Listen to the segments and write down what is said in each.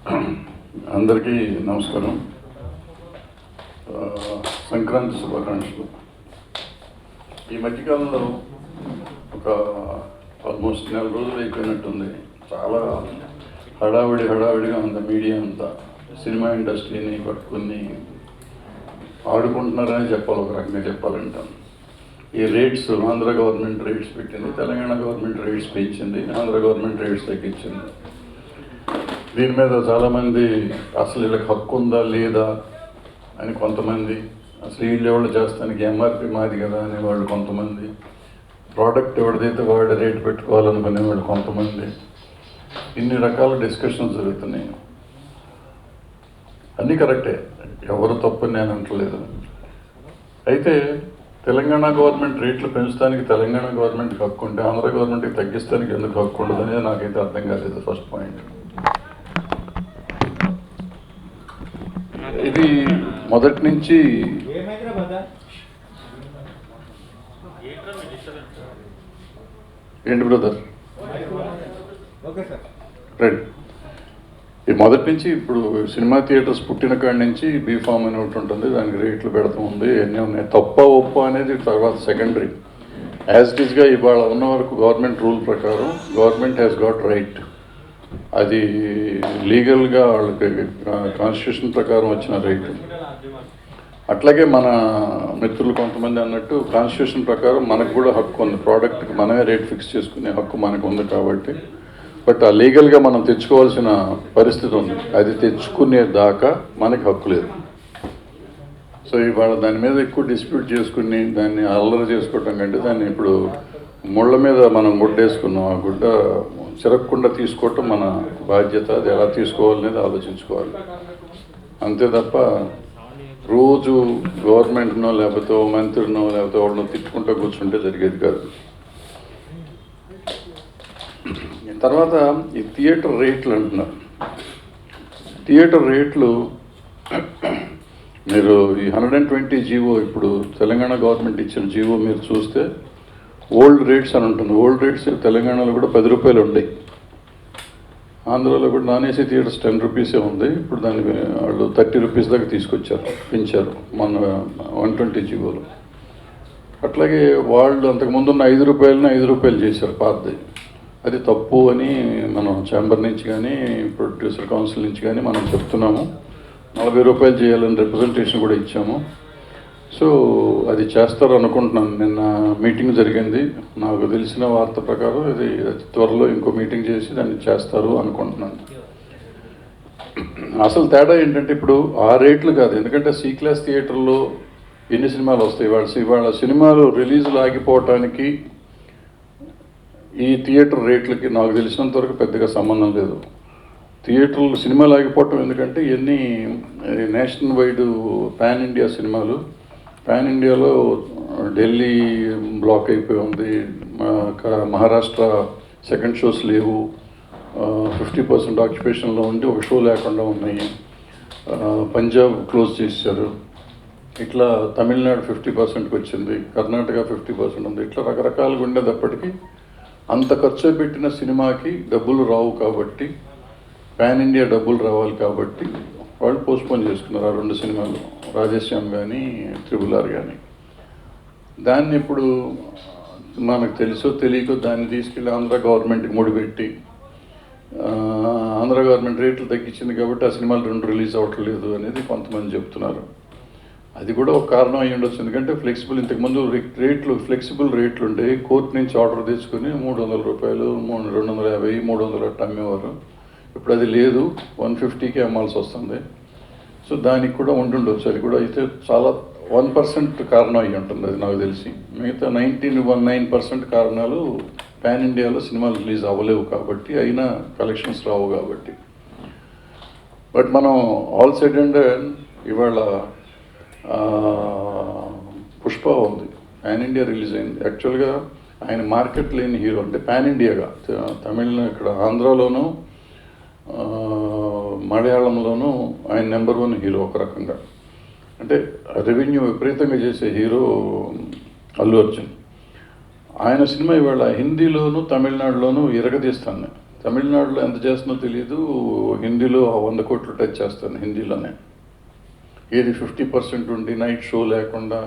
అందరికీ నమస్కారం. సంక్రాంతి శుభాకాంక్షలు. ఈ మధ్యకాలంలో ఒక ఆల్మోస్ట్ నెల రోజులు అయిపోయినట్టుంది. చాలా హడావిడిగా ఉంది మీడియా అంతా. సినిమా ఇండస్ట్రీని పట్టుకుని ఆడుకుంటున్నారని చెప్పాలి, ఒక రకంగా చెప్పాలంటే. ఈ రేట్స్, ఆంధ్ర గవర్నమెంట్ రేట్స్ పెట్టింది, తెలంగాణ గవర్నమెంట్ రేట్స్ పెంచింది, ఆంధ్ర గవర్నమెంట్ రేట్స్ తగ్గించింది. దీని మీద చాలామంది అసలు వీళ్ళకి హక్కు ఉందా లేదా అని కొంతమంది, అసలు వీళ్ళు ఎవరు చేస్తానికి ఎంఆర్పి మాది కదా అనేవాళ్ళు కొంతమంది, ప్రోడక్ట్ ఎవరిదైతే వాడు రేట్ పెట్టుకోవాలనుకునేవాళ్ళు కొంతమంది, ఇన్ని రకాల డిస్కషన్స్ జరుగుతున్నాయి. అన్నీ కరెక్టే, ఎవరు తప్పని నేను అంటలేదు. అయితే తెలంగాణ గవర్నమెంట్ రేట్లు పెంచడానికి తెలంగాణ గవర్నమెంట్కి హక్కు ఉంటే ఆంధ్ర గవర్నమెంట్కి తగ్గిస్తానికి ఎందుకు హక్కు ఉండదు అనేది నాకైతే అర్థం కాలేదు. ఫస్ట్ పాయింట్ ఇది. మొదటి నుంచి ఏంటి బ్రదర్ రైట్, ఈ మొదటి నుంచి ఇప్పుడు సినిమా థియేటర్స్ పుట్టిన కాడి నుంచి బీఫామ్ అని ఒకటి ఉంటుంది, దానికి రేట్లు పెడతా ఉంది, ఎన్ని ఉన్నాయి. తప్ప ఒప్ప అనేది తర్వాత సెకండరీ. యాజ్ ఇట్ ఈస్గా ఇవాళ ఉన్న వరకు గవర్నమెంట్ రూల్ ప్రకారం గవర్నమెంట్ హ్యాస్ గాట్ రైట్. అది లీగల్గా వాళ్ళకి కాన్స్టిట్యూషన్ ప్రకారం వచ్చిన రేటు. అట్లాగే మన మిత్రులు కొంతమంది అన్నట్టు కాన్స్టిట్యూషన్ ప్రకారం మనకు కూడా హక్కు ఉంది, ప్రోడక్ట్కి మనమే రేట్ ఫిక్స్ చేసుకునే హక్కు మనకు ఉంది. కాబట్టి బట్ ఆ లీగల్గా మనం తెచ్చుకోవాల్సిన పరిస్థితి ఉంది. అది తెచ్చుకునే దాకా మనకి హక్కు లేదు. సో ఇవాళ దాని మీద ఎక్కువ డిస్ప్యూట్ చేసుకుని దాన్ని అల్లరి చేసుకోవటం కంటే దాన్ని ఇప్పుడు ముళ్ళ మీద మనం గుడ్డేసుకున్నాం, ఆ గుడ్డ చిరగకుండా తీసుకోవటం మన బాధ్యత. అది ఎలా తీసుకోవాలనేది ఆలోచించుకోవాలి అంతే తప్ప రోజు గవర్నమెంట్నో లేకపోతే మంత్రినో లేకపోతే వాళ్ళనో తిట్టుకుంటూ కూర్చుంటే జరిగేది కాదు. తర్వాత ఈ థియేటర్ రేట్లు అంటున్నారు. థియేటర్ రేట్లు మీరు ఈ 120 జీవో, ఇప్పుడు తెలంగాణ గవర్నమెంట్ ఇచ్చిన జీవో మీరు చూస్తే ఓల్డ్ రేట్స్ అని ఉంటుంది. ఓల్డ్ రేట్స్ తెలంగాణలో కూడా 10 రూపాయలు ఉన్నాయి, ఆంధ్రాలో కూడా నాన్ ఏసీ థియేటర్స్ 10 రూపీసే ఉంది. ఇప్పుడు దాన్ని వాళ్ళు 30 రూపీస్ దాకా తీసుకొచ్చారు, పెంచారు మన 120 జీవోలు. అట్లాగే వాళ్ళు అంతకుముందు ఉన్న 5 రూపాయలని 5 రూపాయలు చేశారు పాతది. అది తప్పు అని మనం ఛాంబర్ నుంచి కానీ ప్రొడ్యూసర్ కౌన్సిల్ నుంచి కానీ మనం చెప్తున్నాము. 40 రూపాయలు చేయాలని రిప్రజెంటేషన్ కూడా ఇచ్చాము. సో అది చేస్తారు అనుకుంటున్నాను. నిన్న మీటింగ్ జరిగింది, నాకు తెలిసిన వార్త ప్రకారం ఇది త్వరలో ఇంకో మీటింగ్ చేసి దాన్ని చేస్తారు అనుకుంటున్నాను. అసలు తేడా ఏంటంటే ఇప్పుడు ఆ రేట్లు కాదు, ఎందుకంటే సి క్లాస్ థియేటర్లో ఎన్ని సినిమాలు వస్తాయి. ఇవాళ సినిమాలు రిలీజులు ఆగిపోవటానికి ఈ థియేటర్ రేట్లకి నాకు తెలిసినంత వరకు పెద్దగా సంబంధం లేదు. థియేటర్లు సినిమాలు ఆగిపోవటం ఎందుకంటే ఎన్ని నేషనల్ వైడ్ పాన్ ఇండియా సినిమాలు, పాన్ ఇండియాలో ఢిల్లీ బ్లాక్ అయిపోయి ఉంది, మహారాష్ట్ర సెకండ్ షోస్ లేవు, 50% ఆక్యుపేషన్లో ఉండి ఒక షో లేకుండా ఉన్నాయి, పంజాబ్ క్లోజ్ చేశారు, ఇట్లా తమిళనాడు 50%కి వచ్చింది, కర్ణాటక 50% ఉంది. ఇట్లా రకరకాలుగా ఉండేటప్పటికీ అంత ఖర్చు పెట్టిన సినిమాకి డబ్బులు రావు. కాబట్టి పాన్ ఇండియా డబ్బులు రావాలి కాబట్టి వాళ్ళు పోస్ట్పోన్ చేసుకున్నారు ఆ 2 సినిమాలు, రాధేశ్యామ్ కానీ RRR కానీ. దాన్ని ఇప్పుడు మనకు తెలుసో తెలియకో దాన్ని తీసుకెళ్ళి ఆంధ్ర గవర్నమెంట్కి ముడిపెట్టి ఆంధ్ర గవర్నమెంట్ రేట్లు తగ్గించింది కాబట్టి ఆ సినిమాలు 2 రిలీజ్ అవ్వట్లేదు అనేది కొంతమంది చెప్తున్నారు. అది కూడా ఒక కారణం అయ్యి ఉండొచ్చు. ఎందుకంటే ఫ్లెక్సిబుల్, ఇంతకుముందు రేట్లు ఫ్లెక్సిబుల్ రేట్లు ఉండే, కోర్టు నుంచి ఆర్డర్ తెచ్చుకొని 300 రూపాయలు, 250, 300 అట్లా అమ్మేవారు. ఇప్పుడు అది లేదు, 150కి అమ్మాల్సి వస్తుంది. సో దానికి కూడా ఉంటుండొచ్చు. అది కూడా అయితే చాలా 1% కారణం అయ్యి ఉంటుంది అది నాకు తెలిసి. మిగతా 19% కారణాలు పాన్ ఇండియాలో సినిమాలు రిలీజ్ అవ్వలేవు కాబట్టి, అయినా కలెక్షన్స్ రావు కాబట్టి. బట్ మనం ఆల్ సైడ్ అండ్ ఇవాళ పుష్ప ఉంది, పాన్ ఇండియా రిలీజ్ అయింది. యాక్చువల్గా ఆయన మార్కెట్ లేని హీరో, అంటే పాన్ ఇండియాగా ఇక్కడ ఆంధ్రాలోనూ మలయాళంలోనూ ఆయన నెంబర్ 1 హీరో ఒక రకంగా. అంటే రెవెన్యూ విపరీతంగా చేసే హీరో అల్లు అర్జున్. ఆయన సినిమా ఇవాళ హిందీలోను తమిళనాడులోనూ ఇరగదీస్తాను. తమిళనాడులో ఎంత చేస్తుందో తెలియదు, హిందీలో 100 కోట్లు టచ్ చేస్తాను హిందీలోనే. ఏది 50% ఉండి నైట్ షో లేకుండా,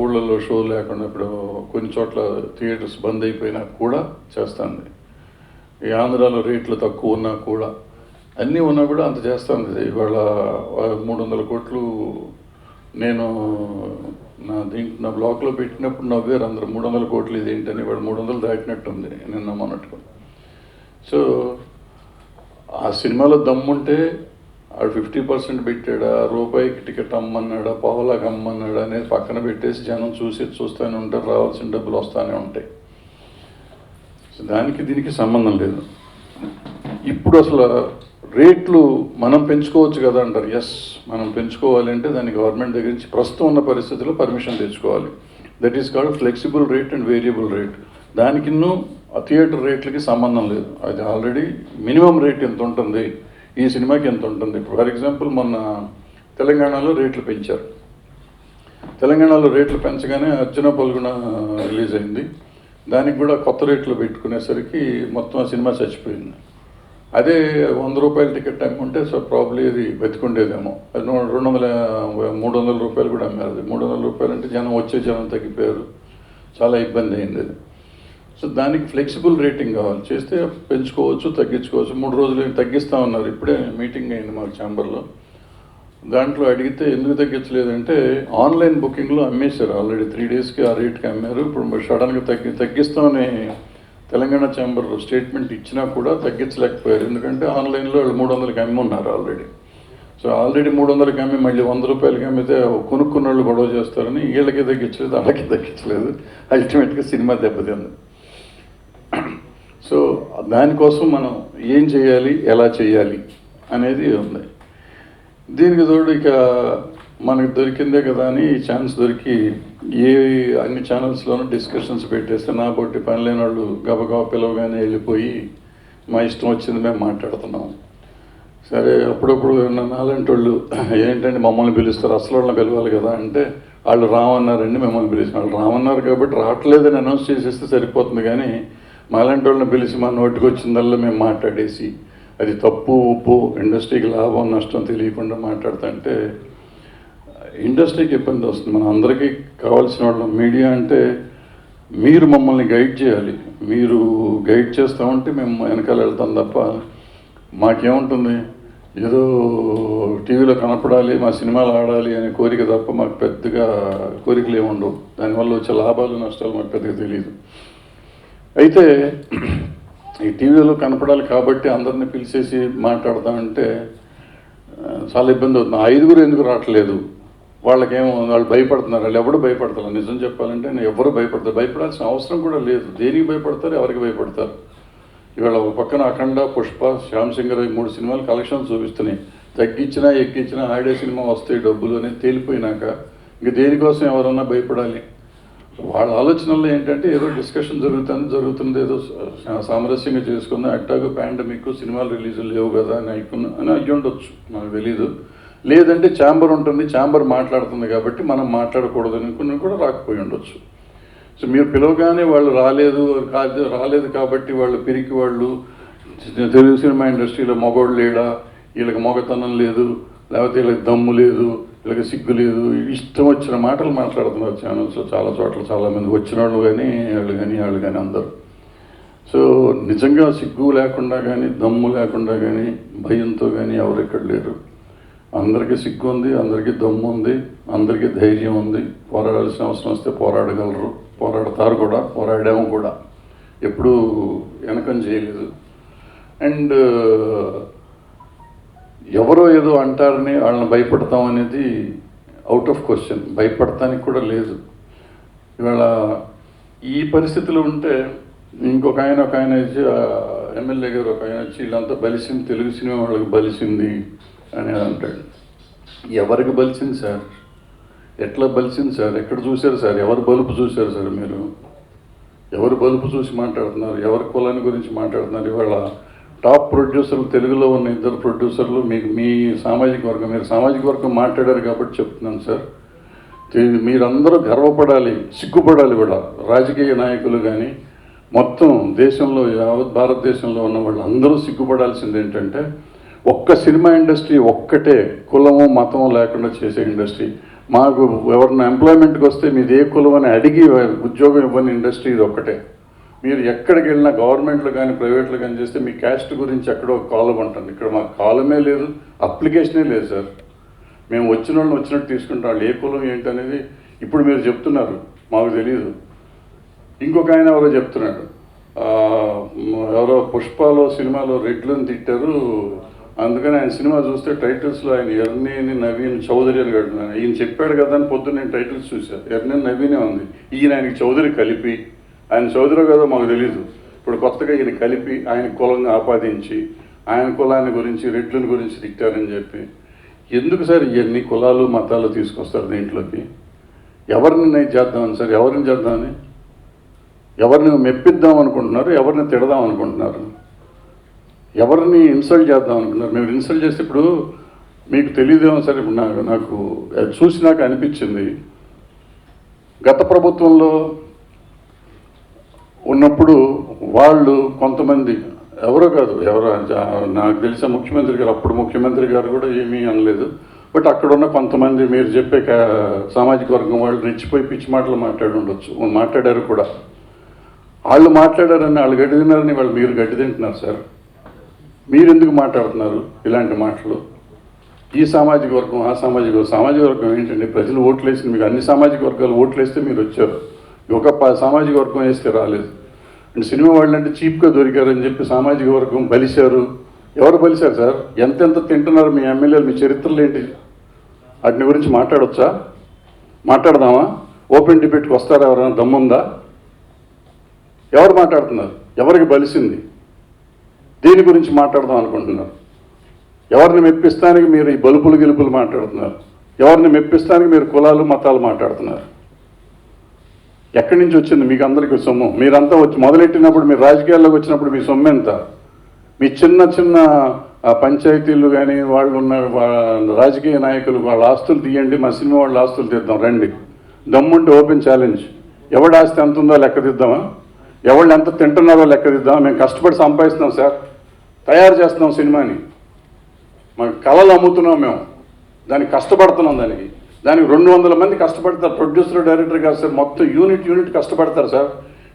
ఊళ్ళల్లో షో లేకుండా, ఇప్పుడు కొన్ని చోట్ల థియేటర్స్ బంద్ అయిపోయినా కూడా చేస్తుంది. ఈ ఆంధ్రాలో రేట్లు తక్కువ ఉన్నా కూడా, అన్నీ ఉన్నా కూడా అంత చేస్తుంది. ఇవాళ 300 కోట్లు నేను నా బ్లాక్లో పెట్టినప్పుడు నవ్వారు అందరూ, 300 కోట్లు ఇదేంటని. వాడు 300 దాటినట్టుంది నిన్న మొన్నట్టుగా. సో ఆ సినిమాలో దమ్ముంటే ఆడు 50% పెట్టాడా, రూపాయికి టికెట్ అమ్మన్నాడా, పావులాగా అమ్మన్నాడా అనేది పక్కన పెట్టేసి జనం చూస్తూనే ఉంటారు, రావాల్సిన డబ్బులు వస్తూనే ఉంటాయి. సో దానికి దీనికి సంబంధం లేదు. ఇప్పుడు అసలు రేట్లు మనం పెంచుకోవచ్చు కదా అంటారు. ఎస్, మనం పెంచుకోవాలి అంటే దానికి గవర్నమెంట్ దగ్గర నుంచి ప్రస్తుతం ఉన్న పరిస్థితుల్లో పర్మిషన్ తెచ్చుకోవాలి. That is called flexible rate and variable rate. దానికిన్నూ థియేటర్ రేట్లకి సంబంధం లేదు. అది ఆల్రెడీ మినిమం రేట్ ఎంత ఉంటుంది, ఈ సినిమాకి ఎంత ఉంటుంది. ఇప్పుడు ఫర్ ఎగ్జాంపుల్ మొన్న తెలంగాణలో రేట్లు పెంచారు. తెలంగాణలో రేట్లు పెంచగానే అర్జున పల్గుణ రిలీజ్ అయింది. దానికి కూడా కొత్త రేట్లు పెట్టుకునేసరికి మొత్తం ఆ సినిమా చచ్చిపోయింది. అదే 100 రూపాయల టికెట్ అమ్ముంటే సో ప్రాబ్లీ అది బతికుండేదేమో. అది 300 రూపాయలు కూడా అమ్మారు. అది 300 రూపాయలు అంటే వచ్చే జనం తగ్గిపోయారు, చాలా ఇబ్బంది అయింది అది. సో దానికి ఫ్లెక్సిబుల్ రేటింగ్ కావాలి, చేస్తే పెంచుకోవచ్చు, తగ్గించుకోవచ్చు. 3 రోజులు తగ్గిస్తామన్నారు. ఇప్పుడే మీటింగ్ అయింది మాకు ఛాంబర్లో. దాంట్లో అడిగితే ఎందుకు తగ్గించలేదంటే ఆన్లైన్ బుకింగ్లో అమ్మేశారు ఆల్రెడీ, 3 డేస్కి ఆ రేట్కి అమ్మారు. ఇప్పుడు సడన్గా తగ్గిస్తామని తెలంగాణ ఛాంబర్ స్టేట్మెంట్ ఇచ్చినా కూడా తగ్గించలేకపోయారు. ఎందుకంటే ఆన్లైన్లో వాళ్ళు 300కి అమ్మి ఉన్నారు ఆల్రెడీ. సో ఆల్రెడీ 300కి అమ్మి మళ్ళీ 100 రూపాయలకి అమ్మితే కొనుక్కున్న వాళ్ళు గొడవ చేస్తారని వీళ్ళకి తగ్గించలేదు, వాళ్ళకి తగ్గించలేదు. అల్టిమేట్గా సినిమా దెబ్బతింది. సో దానికోసం మనం ఏం చేయాలి, ఎలా చేయాలి అనేది ఉంది. దీనికి తోడు ఇక మనకు దొరికిందే కదా అని ఛాన్స్ దొరికి అన్ని ఛానల్స్లోనూ డిస్కషన్స్ పెట్టేస్తే నా బట్టి పని లేని వాళ్ళు గబగబా పిలవగానే వెళ్ళిపోయి మా ఇష్టం వచ్చింది మేము మాట్లాడుతున్నాం. సరే, అప్పుడప్పుడు నాలాంటి వాళ్ళు ఏంటంటే మమ్మల్ని పిలుస్తారు, అసలు వాళ్ళని పిలవాలి కదా అంటే వాళ్ళు రామన్నారండి మిమ్మల్ని పిలిచిన. వాళ్ళు రామన్నారు కాబట్టి రావట్లేదని అనౌన్స్ చేసేస్తే సరిపోతుంది. కానీ మాలాంటి వాళ్ళని పిలిచి మా నోటికి వచ్చిందల్లా మేము మాట్లాడేసి అది తప్పు ఉప్పు, ఇండస్ట్రీకి లాభం నష్టం తెలియకుండా మాట్లాడుతుంటే ఇండస్ట్రీకి ఇబ్బంది వస్తుంది. మన అందరికీ కావాల్సిన వాళ్ళు మీడియా అంటే మీరు మమ్మల్ని గైడ్ చేయాలి. మీరు గైడ్ చేస్తామంటే మేము వెనకాల వెళ్తాం తప్ప మాకేముంటుంది, ఏదో టీవీలో కనపడాలి, మా సినిమాలు ఆడాలి అనే కోరిక తప్ప మాకు పెద్దగా కోరికలు ఏముండవు. దానివల్ల వచ్చే లాభాలు నష్టాలు మాకు పెద్దగా తెలియదు. అయితే ఈ టీవీలో కనపడాలి కాబట్టి అందరినీ పిలిచేసి మాట్లాడతామంటే చాలా ఇబ్బంది అవుతుంది. 5గురు ఎందుకు రావట్లేదు, వాళ్ళకేమో వాళ్ళు భయపడుతున్నారు. వాళ్ళు ఎవరు భయపడతారు, నిజం చెప్పాలంటే ఎవరు భయపడతారు. భయపడాల్సిన అవసరం కూడా లేదు. దేనికి భయపడతారు, ఎవరికి భయపడతారు. ఇవాళ ఒక పక్కన అఖండ, పుష్ప, శ్యామ్ సింగర్ 3 సినిమాలు కలెక్షన్స్ చూపిస్తున్నాయి. తగ్గించినా ఎక్కించినా ఆడే సినిమా వస్తాయి డబ్బులు అనేది తేలిపోయినాక ఇంక దేనికోసం ఎవరన్నా భయపడాలి. వాళ్ళ ఆలోచనల్లో ఏంటంటే ఏదో డిస్కషన్ జరుగుతుంది, ఏదో సామరస్యంగా చేసుకుందాం, అట్టాగు పాండమిక్ సినిమాలు రిలీజులు లేవు కదా అని అయ్యి ఉండొచ్చు, నాకు తెలీదు. లేదంటే ఛాంబర్ ఉంటుంది, ఛాంబర్ మాట్లాడుతుంది కాబట్టి మనం మాట్లాడకూడదు అనుకుని కూడా రాకపోయి ఉండొచ్చు. సో మీరు పిలవగానే వాళ్ళు రాలేదు కాబట్టి వాళ్ళు పిరికి వాళ్ళు తెలుగు సినిమా ఇండస్ట్రీలో మగోడు లేడా, వీళ్ళకి మొగతనం లేదు, లేకపోతే వీళ్ళకి దమ్ము లేదు, వీళ్ళకి సిగ్గు లేదు, ఇష్టం వచ్చిన మాటలు మాట్లాడుతున్నారు ఛానల్స్లో. చాలా చోట్ల చాలామంది వచ్చిన వాళ్ళు కానీ వాళ్ళు కానీ అందరూ. సో నిజంగా సిగ్గు లేకుండా కానీ, దమ్ము లేకుండా కానీ, భయంతో కానీ ఎవరు ఎక్కడ లేరు. అందరికీ సిగ్గు ఉంది, అందరికీ దమ్ము ఉంది, అందరికీ ధైర్యం ఉంది. పోరాడాల్సిన అవసరం వస్తే పోరాడగలరు, పోరాడతారు కూడా, పోరాడాము కూడా, ఎప్పుడూ వెనకం చేయలేదు. అండ్ ఎవరో ఏదో అంటారని వాళ్ళని భయపడతాం అనేది అవుట్ ఆఫ్ క్వశ్చన్. భయపడటానికి కూడా లేదు. ఇవాళ ఈ పరిస్థితిలో ఉంటే ఇంకొక ఆయన వచ్చి ఎమ్మెల్యే గారు ఒక ఆయన వచ్చి వీళ్ళంతా బలిసింది, తెలుగు సినిమా వాళ్ళకి బలిసింది అని అంటాడు. ఎవరికి బలిసింది సార్, ఎట్లా బలిసింది సార్, ఎక్కడ చూశారు సార్, ఎవరు బలుపు చూశారు సార్, మీరు ఎవరు బలుపు చూసి మాట్లాడుతున్నారు, ఎవరి కులాన్ని గురించి మాట్లాడుతున్నారు. ఇవాళ టాప్ ప్రొడ్యూసర్లు తెలుగులో ఉన్న 2 ప్రొడ్యూసర్లు మీ సామాజిక వర్గం, మీరు సామాజిక వర్గం మాట్లాడారు కాబట్టి చెప్తున్నాను సార్. మీరందరూ గర్వపడాలి, సిగ్గుపడాలి కూడా. రాజకీయ నాయకులు కానీ, మొత్తం దేశంలో యావత్ భారతదేశంలో ఉన్న వాళ్ళు అందరూ సిగ్గుపడాల్సింది ఏంటంటే ఒక్క సినిమా ఇండస్ట్రీ ఒక్కటే కులము మతము లేకుండా చేసే ఇండస్ట్రీ. మాకు ఎవరిన ఎంప్లాయ్మెంట్కి వస్తే మీది ఏ కులం అని అడిగి ఉద్యోగం ఇవ్వని ఇండస్ట్రీ ఇది ఒక్కటే. మీరు ఎక్కడికి వెళ్ళినా గవర్నమెంట్లో కానీ ప్రైవేట్లో కానీ చేస్తే మీ క్యాస్ట్ గురించి ఎక్కడో కాలం ఉంటుంది. ఇక్కడ మాకు కాలమే లేదు, అప్లికేషనే లేదు సార్. మేము వచ్చిన వాళ్ళని వచ్చినట్టు తీసుకుంటాం. వాళ్ళు ఏ కులం ఏంటనేది ఇప్పుడు మీరు చెప్తున్నారు, మాకు తెలియదు. ఇంకొక ఆయన ఎవరో చెప్తున్నాడు, ఎవరో పుష్పలో సినిమాలో రెడ్లను తిట్టారు, అందుకని ఆయన సినిమా చూస్తే టైటిల్స్లో ఆయన ఎర్నేని నవీన్ చౌదరి అని కడుతున్నాను. ఈయన చెప్పాడు కదా అని పొద్దున్న నేను టైటిల్స్ చూశాను, ఎర్నేని నవీనే ఉంది. ఈయన ఆయనకి చౌదరి కలిపి, ఆయన చౌదరి కదా మాకు తెలీదు, ఇప్పుడు కొత్తగా ఈయన కలిపి ఆయన కులంగా ఆపాదించి ఆయన కులాన్ని గురించి రెడ్లని గురించి తిట్టారని చెప్పి, ఎందుకు సార్ ఇవన్నీ కులాలు మతాలు తీసుకొస్తారు దీంట్లోకి? ఎవరిని చేద్దామని సార్, ఎవరిని చేద్దామని, ఎవరిని మెప్పిద్దాం అనుకుంటున్నారు, ఎవరిని తిడదాం అనుకుంటున్నారు, ఎవరిని ఇన్సల్ట్ చేద్దాం అనుకుంటున్నారు? మేము ఇన్సల్ట్ చేస్తే ఇప్పుడు మీకు తెలియదేమో సార్, ఇప్పుడు నాకు చూసినాక అనిపించింది, గత ప్రభుత్వంలో ఉన్నప్పుడు వాళ్ళు కొంతమంది, ఎవరో కాదు ఎవరో నాకు తెలిసిన ముఖ్యమంత్రి గారు, అప్పుడు ముఖ్యమంత్రి గారు కూడా ఏమీ అనలేదు. బట్ అక్కడ ఉన్న కొంతమంది మీరు చెప్పే సామాజిక వర్గం వాళ్ళు రెచ్చిపోయి పిచ్చి మాటలు మాట్లాడారు కూడా. వాళ్ళు మాట్లాడారని వాళ్ళు గడ్డి తిన్నారని వాళ్ళు మీరు గడ్డి తింటున్నారు సార్. మీరు ఎందుకు మాట్లాడుతున్నారు ఇలాంటి మాటలు? ఈ సామాజిక వర్గం ఆ సామాజిక వర్గం ఏంటండి? ప్రజలు ఓట్లేసి మీకు అన్ని సామాజిక వర్గాలు ఓట్లేస్తే మీరు వచ్చారు, ఒక సామాజిక వర్గం వేస్తే రాలేదు. అండ్ సినిమా వాళ్ళు అంటే చీప్గా దొరికారని చెప్పి సామాజిక వర్గం బలిశారు. ఎవరు బలిశారు సార్? ఎంతెంత తింటున్నారు మీ ఎమ్మెల్యేలు? మీ చరిత్రలు ఏంటి? వాటిని గురించి మాట్లాడొచ్చా? మాట్లాడదామా? ఓపెన్ డిబేట్కి వస్తారా? ఎవరైనా దమ్ముందా? ఎవరు మాట్లాడుతున్నారు? ఎవరికి బలిసింది? దేని గురించి మాట్లాడదాం అనుకుంటున్నారు? ఎవరిని మెప్పిస్తానికి మీరు ఈ బలుపులు గెలుపులు మాట్లాడుతున్నారు? ఎవరిని మెప్పిస్తానికి మీరు కులాలు మతాలు మాట్లాడుతున్నారు? ఎక్కడి నుంచి వచ్చింది మీకు అందరికీ సొమ్ము? మీరంతా వచ్చి మొదలెట్టినప్పుడు, మీరు రాజకీయాల్లోకి వచ్చినప్పుడు మీ సొమ్ము ఎంత? మీ చిన్న చిన్న పంచాయతీలు కానీ వాళ్ళు ఉన్న రాజకీయ నాయకులు వాళ్ళ ఆస్తులు తీయండి, మా సినిమా వాళ్ళ ఆస్తులు తీద్దాం రండి. దమ్ముంటే ఓపెన్ ఛాలెంజ్. ఎవడి ఆస్తి ఎంత ఉందో లెక్క తీద్దామా? ఎవళ్ళు ఎంత తింటున్నారో లెక్క తీద్దామా? మేము కష్టపడి సంపాదిస్తున్నాం సార్, తయారు చేస్తున్నాం సినిమాని, మాకు కళలు అమ్ముతున్నాం, మేము దానికి కష్టపడుతున్నాం. దానికి 200 మంది కష్టపడతారు, ప్రొడ్యూసర్ డైరెక్టర్ కాదు సార్, మొత్తం యూనిట్ కష్టపడతారు సార్.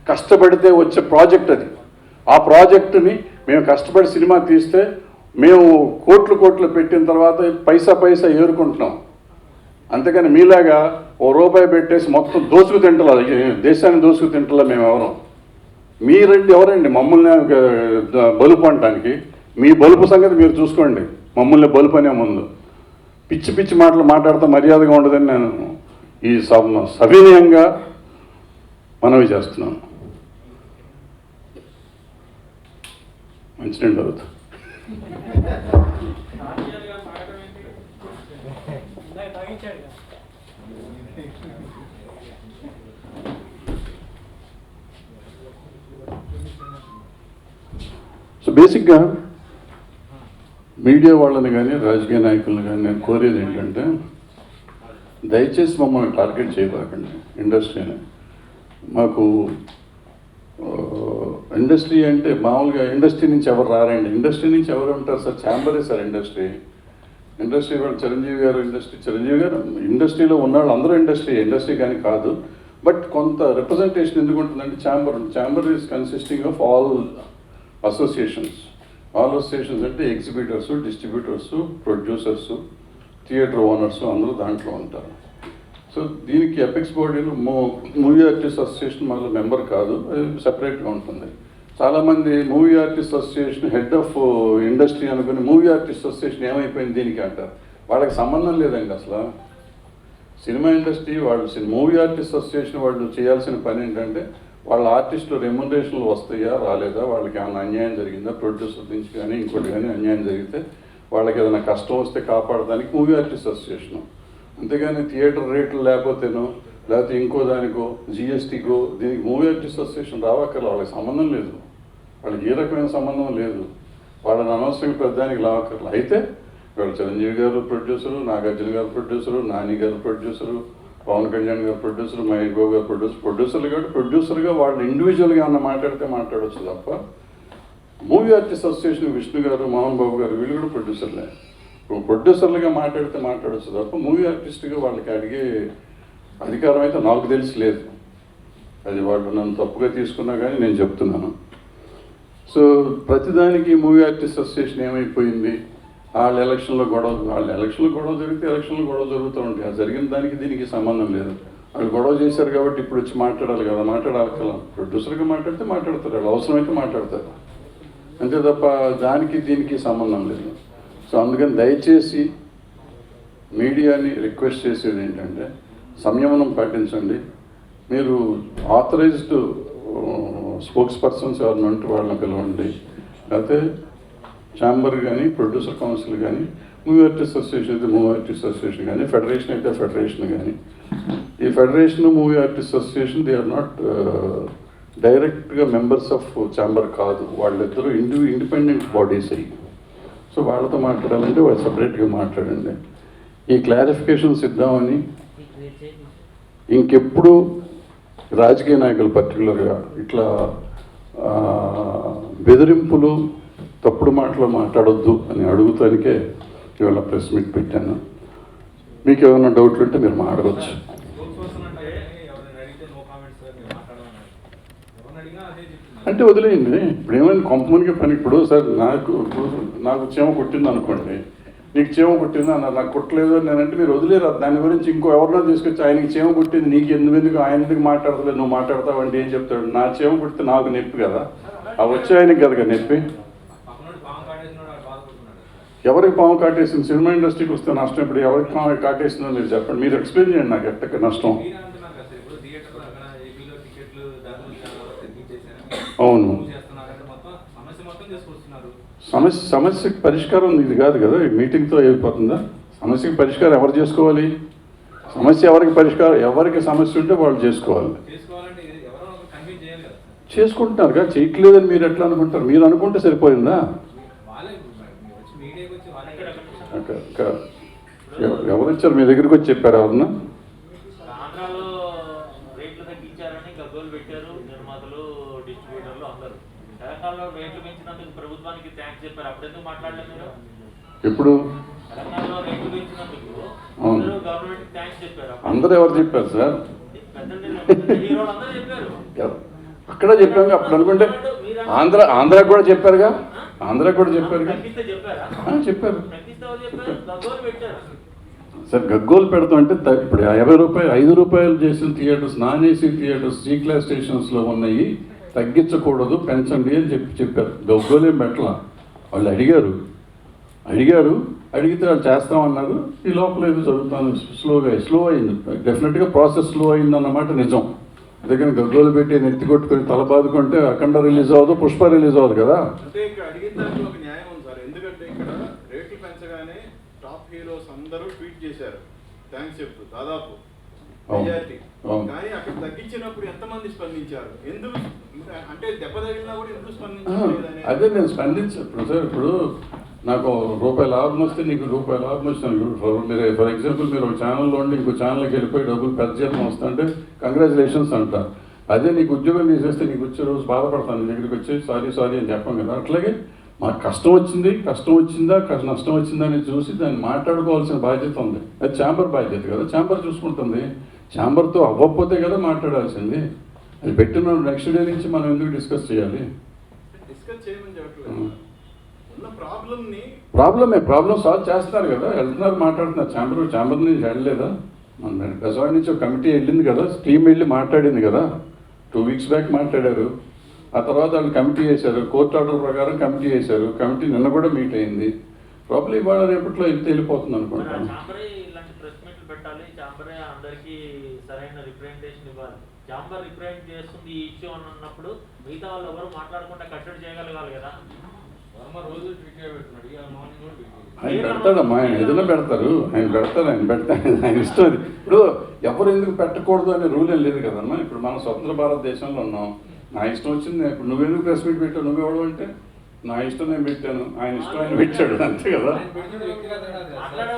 కష్టపడితే వచ్చే ప్రాజెక్ట్ అది. ఆ ప్రాజెక్టుని మేము కష్టపడి సినిమా తీస్తే మేము కోట్లు పెట్టిన తర్వాత పైసా ఏరుకుంటున్నాం. అంతేకాని మీలాగా ₹1 పెట్టేసి మొత్తం దోసుకు తింటలా, దేశాన్ని దోసుకు తింటలా మేము ఎవరం. మీరండి ఎవరండి మమ్మల్ని బలుపు అనడానికి? మీ బలుపు సంగతి మీరు చూసుకోండి, మమ్మల్ని బలుపు అనే ముందు. పిచ్చి మాటలు మాట్లాడితే మర్యాదగా ఉండదని నేను ఈ సవినయంగా మనవి చేస్తున్నాను. మంచినీళ్ళు అవుతుంది. సో బేసిక్గా మీడియా వాళ్ళని కానీ రాజకీయ నాయకులను కానీ నేను కోరేది ఏంటంటే, దయచేసి మమ్మల్ని టార్గెట్ చేయబాకండి ఇండస్ట్రీని. మాకు ఇండస్ట్రీ అంటే మామూలుగా ఇండస్ట్రీ నుంచి ఎవరు రారండి. ఇండస్ట్రీ నుంచి ఎవరు ఉంటారు సార్? ఛాంబరే సార్ ఇండస్ట్రీ వాళ్ళు. చిరంజీవి గారు ఇండస్ట్రీలో ఉన్నవాళ్ళు అందరూ ఇండస్ట్రీ కానీ కాదు. బట్ కొంత రిప్రజెంటేషన్ ఎందుకు ఉంటుందంటే chamber is consisting of all associations అంటే exhibitors, distributors, producers, theatre owners అందరూ దాంట్లో ఉంటారు. సో దీనికి ఎపెక్స్ బాడీలో మూవీ ఆర్టిస్ట్ అసోసియేషన్ మన మెంబర్ కాదు, సపరేట్గా ఉంటుంది. చాలామంది movie artist association head of industry అనుకుని మూవీ ఆర్టిస్ట్ అసోసియేషన్ ఏమైపోయింది దీనికి అంటారు. వాళ్ళకి సంబంధం లేదండి అసలు. సినిమా ఇండస్ట్రీ వాళ్ళు మూవీ ఆర్టిస్ట్ అసోసియేషన్ వాళ్ళు చేయాల్సిన పని ఏంటంటే, వాళ్ళ ఆర్టిస్టులు రెమ్యునరేషన్లు వస్తాయా రాలేదా, వాళ్ళకి ఏమైనా అన్యాయం జరిగిందా, ప్రొడ్యూసర్ నుంచి కానీ ఇంకోటి కానీ అన్యాయం జరిగితే వాళ్ళకి ఏదైనా కష్టం వస్తే కాపాడడానికి మూవీ ఆర్టిస్ట్ అసోసియేషన్. అంతేగాని థియేటర్ రేట్లు లేకపోతే ఇంకో దానికో జిఎస్టీకో దీనికి మూవీ ఆర్టిస్ట్ అసోసియేషన్ రావక్కర్లేదు. వాళ్ళకి సంబంధం లేదు, వాళ్ళకి ఏ రకమైన సంబంధం లేదు. వాళ్ళని అనవసరంగా పెద్దానికి లావక్కర్లేదు. అయితే వాళ్ళు చిరంజీవి గారు ప్రొడ్యూసరు, నాగార్జున గారు ప్రొడ్యూసరు, నాని గారు ప్రొడ్యూసరు, పవన్ కళ్యాణ్ గారు ప్రొడ్యూసర్, మహేష్ బాబు గారు ప్రొడ్యూసర్లు కాబట్టి ప్రొడ్యూసర్గా వాళ్ళు ఇండివిజువల్గా ఏమన్నా మాట్లాడితే మాట్లాడవచ్చు తప్ప మూవీ ఆర్టిస్ట్ అసోసియేషన్ విష్ణు గారు, మోహన్ బాబు గారు వీళ్ళు కూడా ప్రొడ్యూసర్లే. ప్రొడ్యూసర్లుగా మాట్లాడితే మాట్లాడవచ్చు తప్ప మూవీ ఆర్టిస్ట్గా వాళ్ళకి అడిగే అధికారం అయితే నాకు తెలిసి లేదు. అది వాళ్ళు నన్ను తప్పుగా తీసుకున్నా కానీ నేను చెప్తున్నాను. సో ప్రతిదానికి మూవీ ఆర్టిస్ట్ అసోసియేషన్ ఏమైపోయింది, వాళ్ళ ఎలక్షన్లో గొడవ జరిగితే ఎలక్షన్లో గొడవ జరుగుతూ ఉంటాయి. అది జరిగిన దానికి దీనికి సంబంధం లేదు. వాళ్ళు గొడవ చేశారు కాబట్టి ఇప్పుడు వచ్చి మాట్లాడాలి కదా, మాట్లాడాలి. ప్రొడ్యూసర్గా మాట్లాడితే మాట్లాడతారు, వాళ్ళు అవసరమైతే మాట్లాడతారు, అంతే తప్ప దానికి దీనికి సంబంధం లేదు. సో అందుకని దయచేసి మీడియాని రిక్వెస్ట్ చేసేది ఏంటంటే సంయమనం పాటించండి. మీరు ఆథరైజ్డ్ స్పోక్స్ పర్సన్స్ ఎవరిని ఉంటే వాళ్ళని పిలవండి, లేకపోతే ఛాంబర్ కానీ, ప్రొడ్యూసర్ కౌన్సిల్ కానీ, మూవీ ఆర్టిస్ట్ అసోసియేషన్ అయితే మూవీ ఆర్టిస్ట్ అసోసియేషన్ కానీ, ఫెడరేషన్ అయితే ఫెడరేషన్ కానీ. ఈ federation, movie artist association they are not డైరెక్ట్గా మెంబర్స్ ఆఫ్ ఛాంబర్ కాదు, వాళ్ళిద్దరూ ఇండిపెండెంట్ బాడీస్ అయ్యి. సో వాళ్ళతో మాట్లాడాలంటే వాళ్ళు సపరేట్గా మాట్లాడండి. ఈ క్లారిఫికేషన్స్ ఇద్దామని ఇంకెప్పుడు రాజకీయ నాయకులు పర్టికులర్గా ఇట్లా బెదిరింపులు, తప్పుడు మాటలు మాట్లాడొద్దు అని అడుగుతానికే ఇవాళ ప్రెస్ మీట్ పెట్టాను. మీకు ఏమైనా డౌట్లు ఉంటే మీరు మాట్లాడవచ్చు. అంటే వదిలేయండి. ఇప్పుడు ఏమైనా కొంపమనికే పని. ఇప్పుడు సార్ నాకు చీమ కుట్టింది అనుకోండి, నీకు చీమ కుట్టింది అన్నారు, నాకు కుట్టలేదు అని నేనంటే మీరు వదిలేరు. దాని గురించి ఇంకో ఎవరినో తీసుకొచ్చి ఆయనకి చీమ కుట్టింది, నీకు ఎందుకు ఆయన ఎందుకు మాట్లాడతలేదు, నువ్వు మాట్లాడతావు అంటే ఏం చెప్తాడు? నా చీమ కుట్టితే నాకు నొప్పి కదా, ఆ వచ్చే ఆయనకి కదా నొప్పి. ఎవరికి పాము కాటేసింది? సినిమా ఇండస్ట్రీకి వస్తే నష్టం. ఇప్పుడు ఎవరికి పాము కాటేసిందో మీరు చెప్పండి, మీరు ఎక్స్ప్లెయిన్ చేయండి నాకు ఎట్టక నష్టం. అవును, సమస్యకి పరిష్కారం ఇది కాదు కదా, మీటింగ్తో అయిపోతుందా? సమస్యకి పరిష్కారం ఎవరు చేసుకోవాలి? సమస్య ఎవరికి సమస్య ఉంటే వాళ్ళు చేసుకోవాలి. చేసుకుంటున్నారు కదా, చేయట్లేదని మీరు ఎట్లా అనుకుంటారు? మీరు అనుకుంటే సరిపోయిందా? ఎవరు ఇచ్చారు మీ దగ్గరికి వచ్చి చెప్పారు? ఎవరన్నా ఇప్పుడు అందరూ ఎవరు చెప్పారు సార్? అక్కడ చెప్పాము. అప్పుడు అనుకుంటే ఆంధ్రాకి కూడా చెప్పారుగా, చెప్పారు సార్. గగ్గోలు పెడతాం అంటే ఇప్పుడు 50 రూపాయలు 5 రూపాయలు చేసిన theatres, non AC theatres, G class స్టేషన్స్లో ఉన్నాయి, తగ్గించకూడదు, పెంచండి అని చెప్పారు. గగ్గోలేం పెట్టలా. వాళ్ళు అడిగారు, అడిగితే వాళ్ళు చేస్తామన్నారు. ఈ లోపల ఏదో జరుగుతాను, స్లో అయింది. డెఫినెట్గా ప్రాసెస్ స్లో అయిందన్నమాట నిజం. అందుకని గగ్గోలు పెట్టి నెత్తి కొట్టుకొని తల బాదుకుంటే అఖండ రిలీజ్ అవ్వదు, పుష్ప రిలీజ్ అవ్వదు కదా. అంటే ఇక్కడ అడిగిన దాంట్లో ఒక న్యాయం ఉంది సార్. ఎందుకంటే ఇక్కడ రేట్లు పెంచగానే టాప్ హీరోస్ అందరూ ట్వీట్ చేశారు థ్యాంక్స్ చెప్తూ, దాదాపు మెజారిటీ. కానీ అక్కడ తగ్గించినప్పుడు ఎంతమంది స్పందించారు? ఎందుకు అంటే దెబ్బ తగిలినా కూడా ఎందుకు స్పందించారు? అదే నేను స్పందించాను సార్. ఇప్పుడు నాకు రూపాయి లాభం వస్తే నీకు రూపాయి లాభం వచ్చినాను. మీరు ఫర్ ఎగ్జాంపుల్ మీరు ఒక ఛానల్లో ఉండి ఇంకో ఛానల్కి వెళ్ళిపోయి డబ్బులు పెద్ద జీతం వస్తుంటే కంగ్రాచులేషన్స్ అంటారు. అదే నీకు ఉద్యోగం తీసేస్తే నీకు వచ్చే రోజు బాధపడతాను, నీ దగ్గరికి వచ్చి సారీ అని చెప్పాం కదా. అట్లాగే మాకు కష్టం వచ్చిందా నష్టం వచ్చిందా అని చూసి దాన్ని మాట్లాడుకోవాల్సిన బాధ్యత ఉంది. అది ఛాంబర్ బాధ్యత కదా, ఛాంబర్ చూసుకుంటుంది. ఛాంబర్తో అవ్వకపోతే కదా మాట్లాడాల్సింది. అది పెట్టిన నెక్స్ట్ డే నుంచి మనం ఎందుకు డిస్కస్ చేయాలి? ప్రాబ్లం సాల్వ్ చేస్తున్నారు కదా, వెళ్తున్నారు, మాట్లాడుతున్నారు. ఛాంబర్ నుంచి వెళ్ళలేదా? మన బెజవాడ నుంచి ఒక కమిటీ వెళ్ళింది కదా, టీం వెళ్ళి మాట్లాడింది కదా, 2 వీక్స్ బ్యాక్ మాట్లాడారు. ఆ తర్వాత వాళ్ళు కమిటీ చేశారు, కోర్టు ఆర్డర్ ప్రకారం కమిటీ చేశారు. కమిటీ నిన్న కూడా మీట్ అయింది. ప్రాబ్లం ఇవాళ రేపట్లో వెళ్ళిపోతుంది అనుకుంటాను. ఆయన పెడతాడమ్మా, ఆయన ఏదైనా పెడతారు, ఆయన ఇష్టం. అది ఇప్పుడు ఎవరు ఎందుకు పెట్టకూడదు అనే రూల్ ఏం లేదు కదమ్మా. ఇప్పుడు మనం స్వతంత్ర భారతదేశంలో ఉన్నాం, నా ఇష్టం వచ్చింది. ఇప్పుడు నువ్వెందుకు ప్రెస్ మీట్ పెట్టావు, నువ్వెవడు అంటే నా ఇష్టం నేను పెట్టాను, ఆయన ఇష్టం ఆయన పెట్టాడు, అంతే కదా. మాట్లాడే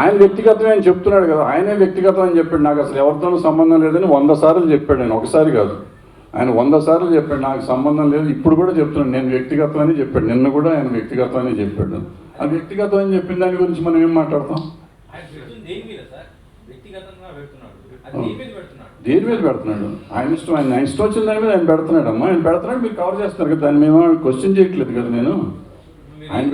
ఆయన వ్యక్తిగతమే అని చెప్తున్నాడు కదా, ఆయనే వ్యక్తిగతం అని చెప్పాడు. నాకు అసలు ఎవరితోనూ సంబంధం లేదని 100 సార్లు చెప్పాడు ఆయన, ఒకసారి కాదు, ఆయన 100 సార్లు చెప్పాడు నాకు సంబంధం లేదు. ఇప్పుడు కూడా చెప్తున్నాడు నేను వ్యక్తిగతం అని చెప్పాడు, నిన్న కూడా ఆయన వ్యక్తిగతం అని చెప్పాడు. ఆ వ్యక్తిగతం అని చెప్పిన దాని గురించి మనం ఏం మాట్లాడతాం? దేని మీద పెడుతున్నాడు? ఆయన ఇష్టం, ఆయన ఇష్టం వచ్చిన దాని మీద ఆయన పెడుతున్నాడు అమ్మా, ఆయన పెడుతున్నాడు, మీరు కవర్ చేస్తున్నారు కదా, దాన్ని మేము క్వశ్చన్ చేయట్లేదు కదా. నేను ఆయన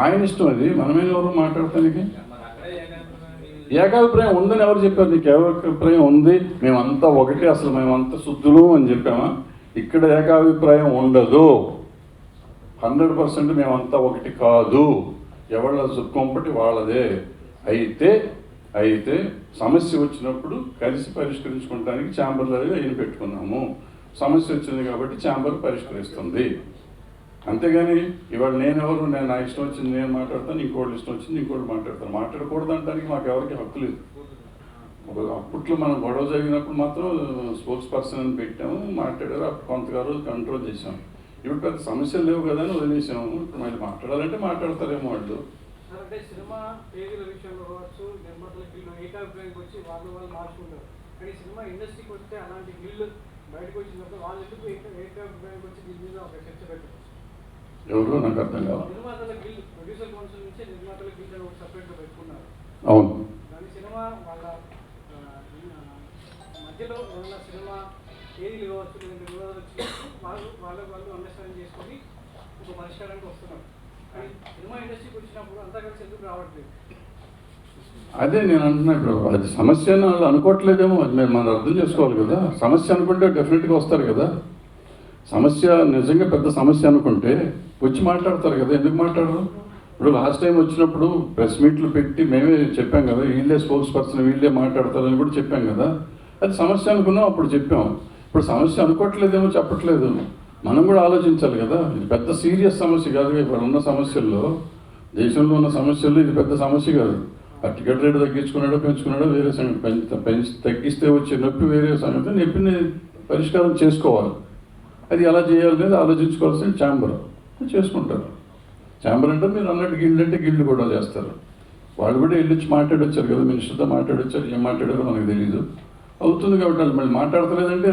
ఆయన ఇష్టం, అది మనమే ఎవరు మాట్లాడటానికి. ఏకాభిప్రాయం ఉందని ఎవరు చెప్పారు? నీకు ఏకాభిప్రాయం ఉంది, మేమంతా ఒకటే, అసలు మేమంతా శుద్ధులు అని చెప్పామా? ఇక్కడ ఏకాభిప్రాయం ఉండదు, 100% మేమంతా ఒకటి కాదు, ఎవళ్ళ సుఖంపటి వాళ్ళదే. అయితే సమస్య వచ్చినప్పుడు కలిసి పరిష్కరించుకోవడానికి ఛాంబర్లో అయిన పెట్టుకున్నాము. సమస్య వచ్చింది కాబట్టి ఛాంబర్ పరిష్కరిస్తుంది, అంతేగాని ఇవాళ నేనెవరు, నేను నా ఇష్టం వచ్చింది నేను మాట్లాడతాను, ఇంకోళ్ళు ఇష్టం వచ్చింది ఇంకోళ్ళు మాట్లాడతాను. మాట్లాడకూడదు అనడానికి మాకు ఎవరికి హక్కు లేదు. అప్పట్లో మనం గొడవ జరిగినప్పుడు మాత్రం స్పోక్స్ పర్సన్ అని పెట్టాము, మాట్లాడారు, అప్పుడు కొంతగారు కంట్రోల్ చేసాం. ఇప్పుడు పెద్ద సమస్యలు లేవు కదా అని వదిలేసాము. ఇప్పుడు మళ్ళీ మాట్లాడాలంటే మాట్లాడతారేమో వాళ్ళు. అంటే సినిమా పేజీల విషయంలో కావచ్చు, నిర్మాతల గిల్లు ఏకాభిప్రాయానికి వచ్చి వాళ్ళు మార్చుకుంటారు. కానీ సినిమా ఇండస్ట్రీకి వస్తే అలాంటి గిల్లు బయటకు వచ్చినప్పుడు వాళ్ళు ఎందుకు ఏకాభిప్రాయానికి వచ్చి దీని మీద ఒక చర్చ పెట్టారు? ఎవరు నాకు అర్థం కాదు. నిర్మాతల గిల్లు, ప్రొడ్యూసర్ కౌన్సిల్ నుంచి నిర్మాతల గిల్లు అని ఒక సపరేట్గా పెట్టుకున్నారు. అవును, దాని సినిమా వాళ్ళ మధ్యలో ఏదైనా సినిమా పేజీలు కావచ్చు, లేదంటే వివాదాలు వచ్చినప్పుడు వాళ్ళు అండర్స్టాండ్ చేసుకొని ఒక పరిష్కారానికి వస్తున్నారు. కానీ సినిమా ఇండస్ట్రీకి వచ్చినప్పుడు అంతా కలిసి ఎందుకు రావట్లేదు? అదే నేను అంటున్నా. ఇప్పుడు అది సమస్య అని వాళ్ళు అనుకోవట్లేదేమో, అది మనం అర్థం చేసుకోవాలి కదా. సమస్య అనుకుంటే డెఫినెట్గా వస్తారు కదా. సమస్య నిజంగా పెద్ద సమస్య అనుకుంటే వచ్చి మాట్లాడతారు కదా, ఎందుకు మాట్లాడరు? ఇప్పుడు లాస్ట్ టైం వచ్చినప్పుడు ప్రెస్ మీట్లు పెట్టి మేమే చెప్పాం కదా, వీళ్ళే స్పోక్స్ పర్సన్, వీళ్ళే మాట్లాడతారని కూడా చెప్పాం కదా. అది సమస్య అనుకున్నాం, అప్పుడు చెప్పాం. ఇప్పుడు సమస్య అనుకోవట్లేదేమో, చెప్పట్లేదు. మనం కూడా ఆలోచించాలి కదా. ఇది పెద్ద సీరియస్ సమస్య కాదు. ఇప్పుడు ఉన్న సమస్యల్లో, దేశంలో ఉన్న సమస్యల్లో ఇది పెద్ద సమస్య కాదు. ఆ టికెట్ రేటు తగ్గించుకున్నాడో పెంచుకున్నాడో వేరే సంగతి, తగ్గిస్తే వచ్చే నొప్పి వేరే సంగతి. నొప్పిని పరిష్కారం చేసుకోవాలి. అది ఎలా చేయాలి అనేది ఆలోచించుకోవాల్సిన ఛాంబర్ చేసుకుంటారు. ఛాంబర్ అంటే మీరు అన్నట్టు గిల్డ్ అంటే గిల్డ్ కూడా చేస్తారు. వాళ్ళు కూడా వెళ్ళొచ్చి మాట్లాడొచ్చారు కదా, మినిస్టర్తో మాట్లాడొచ్చారు. ఏం మాట్లాడారో మనకు తెలియదు. అవుతుంది కాబట్టి వాళ్ళు మళ్ళీ మాట్లాడతలేదంటే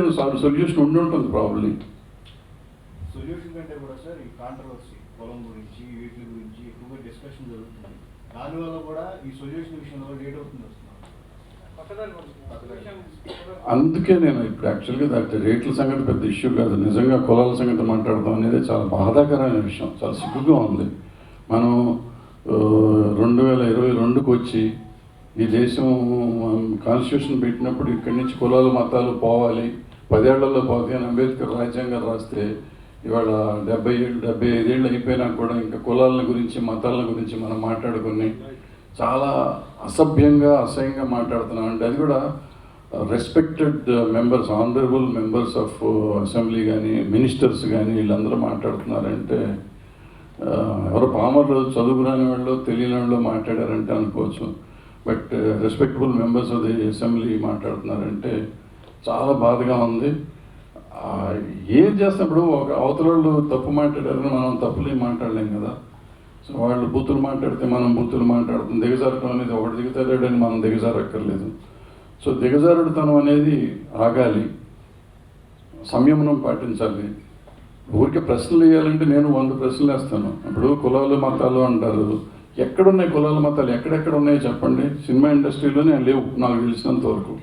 సొల్యూషన్ ఉండి ఉంటుంది ప్రాబ్లీ. సొల్యూషన్ కంటే కూడా సార్ ఈ కాంట్రవర్సీ పొలం గురించి వీటి గురించి ఎక్కువగా డిస్కషన్ జరుగుతుంది. దానివల్ల కూడా ఈ సొల్యూషన్ విషయంలో లేట్ అవుతుంది వస్తున్నారు. అందుకే నేను ఇప్పుడు యాక్చువల్గా రేట్ల సంగతి పెద్ద ఇష్యూ కాదు. నిజంగా కులాల సంగతి మాట్లాడతాం అనేది చాలా బాధాకరమైన విషయం, చాలా సిగ్గుగా ఉంది. మనం 2022కు వచ్చి ఈ దేశం కాన్స్టిట్యూషన్ పెట్టినప్పుడు ఇక్కడి నుంచి కులాలు మతాలు పోవాలి, 10 ఏళ్లలో పోతాయి అని అంబేద్కర్ రాజ్యాంగం రాస్తే, ఇవాళ 75 ఏళ్ళు అయిపోయినా కూడా ఇంకా కులాల గురించి మతాల గురించి మనం మాట్లాడుకుని చాలా అసభ్యంగా అసహ్యంగా మాట్లాడుతున్నాం. అంటే అది కూడా respected members, honourable members of assembly కానీ మినిస్టర్స్ కానీ వీళ్ళందరూ మాట్లాడుతున్నారంటే, ఎవరో పామర్లు చదువుకురాని వాళ్ళు తెలియని వాళ్ళు మాట్లాడారంటే అనుకోవచ్చు. But respectable members of the assembly మాట్లాడుతున్నారంటే చాలా బాధగా ఉంది. ఏం చేస్తున్నప్పుడు ఒక అవతల వాళ్ళు తప్పు మాట్లాడారని మనం తప్పులు మాట్లాడలేం కదా. సో వాళ్ళు బూతులు మాట్లాడితే మనం బూతులు మాట్లాడుతాం. దిగజారటం అనేది ఒకటి దిగుతాడని మనం దిగజారక్కర్లేదు. సో దిగజారుడుతనం అనేది ఆగాలి, సంయమనం పాటించాలి. ఊరికే ప్రశ్నలు వేయాలంటే నేను 100 ప్రశ్నలు వేస్తాను. ఇప్పుడు కులాలు మతాలు అంటారు, ఎక్కడున్నాయి కులాల మతాలు? ఎక్కడెక్కడ ఉన్నాయో చెప్పండి. సినిమా ఇండస్ట్రీలోనే లేవు నాకు తెలిసినంత వరకు.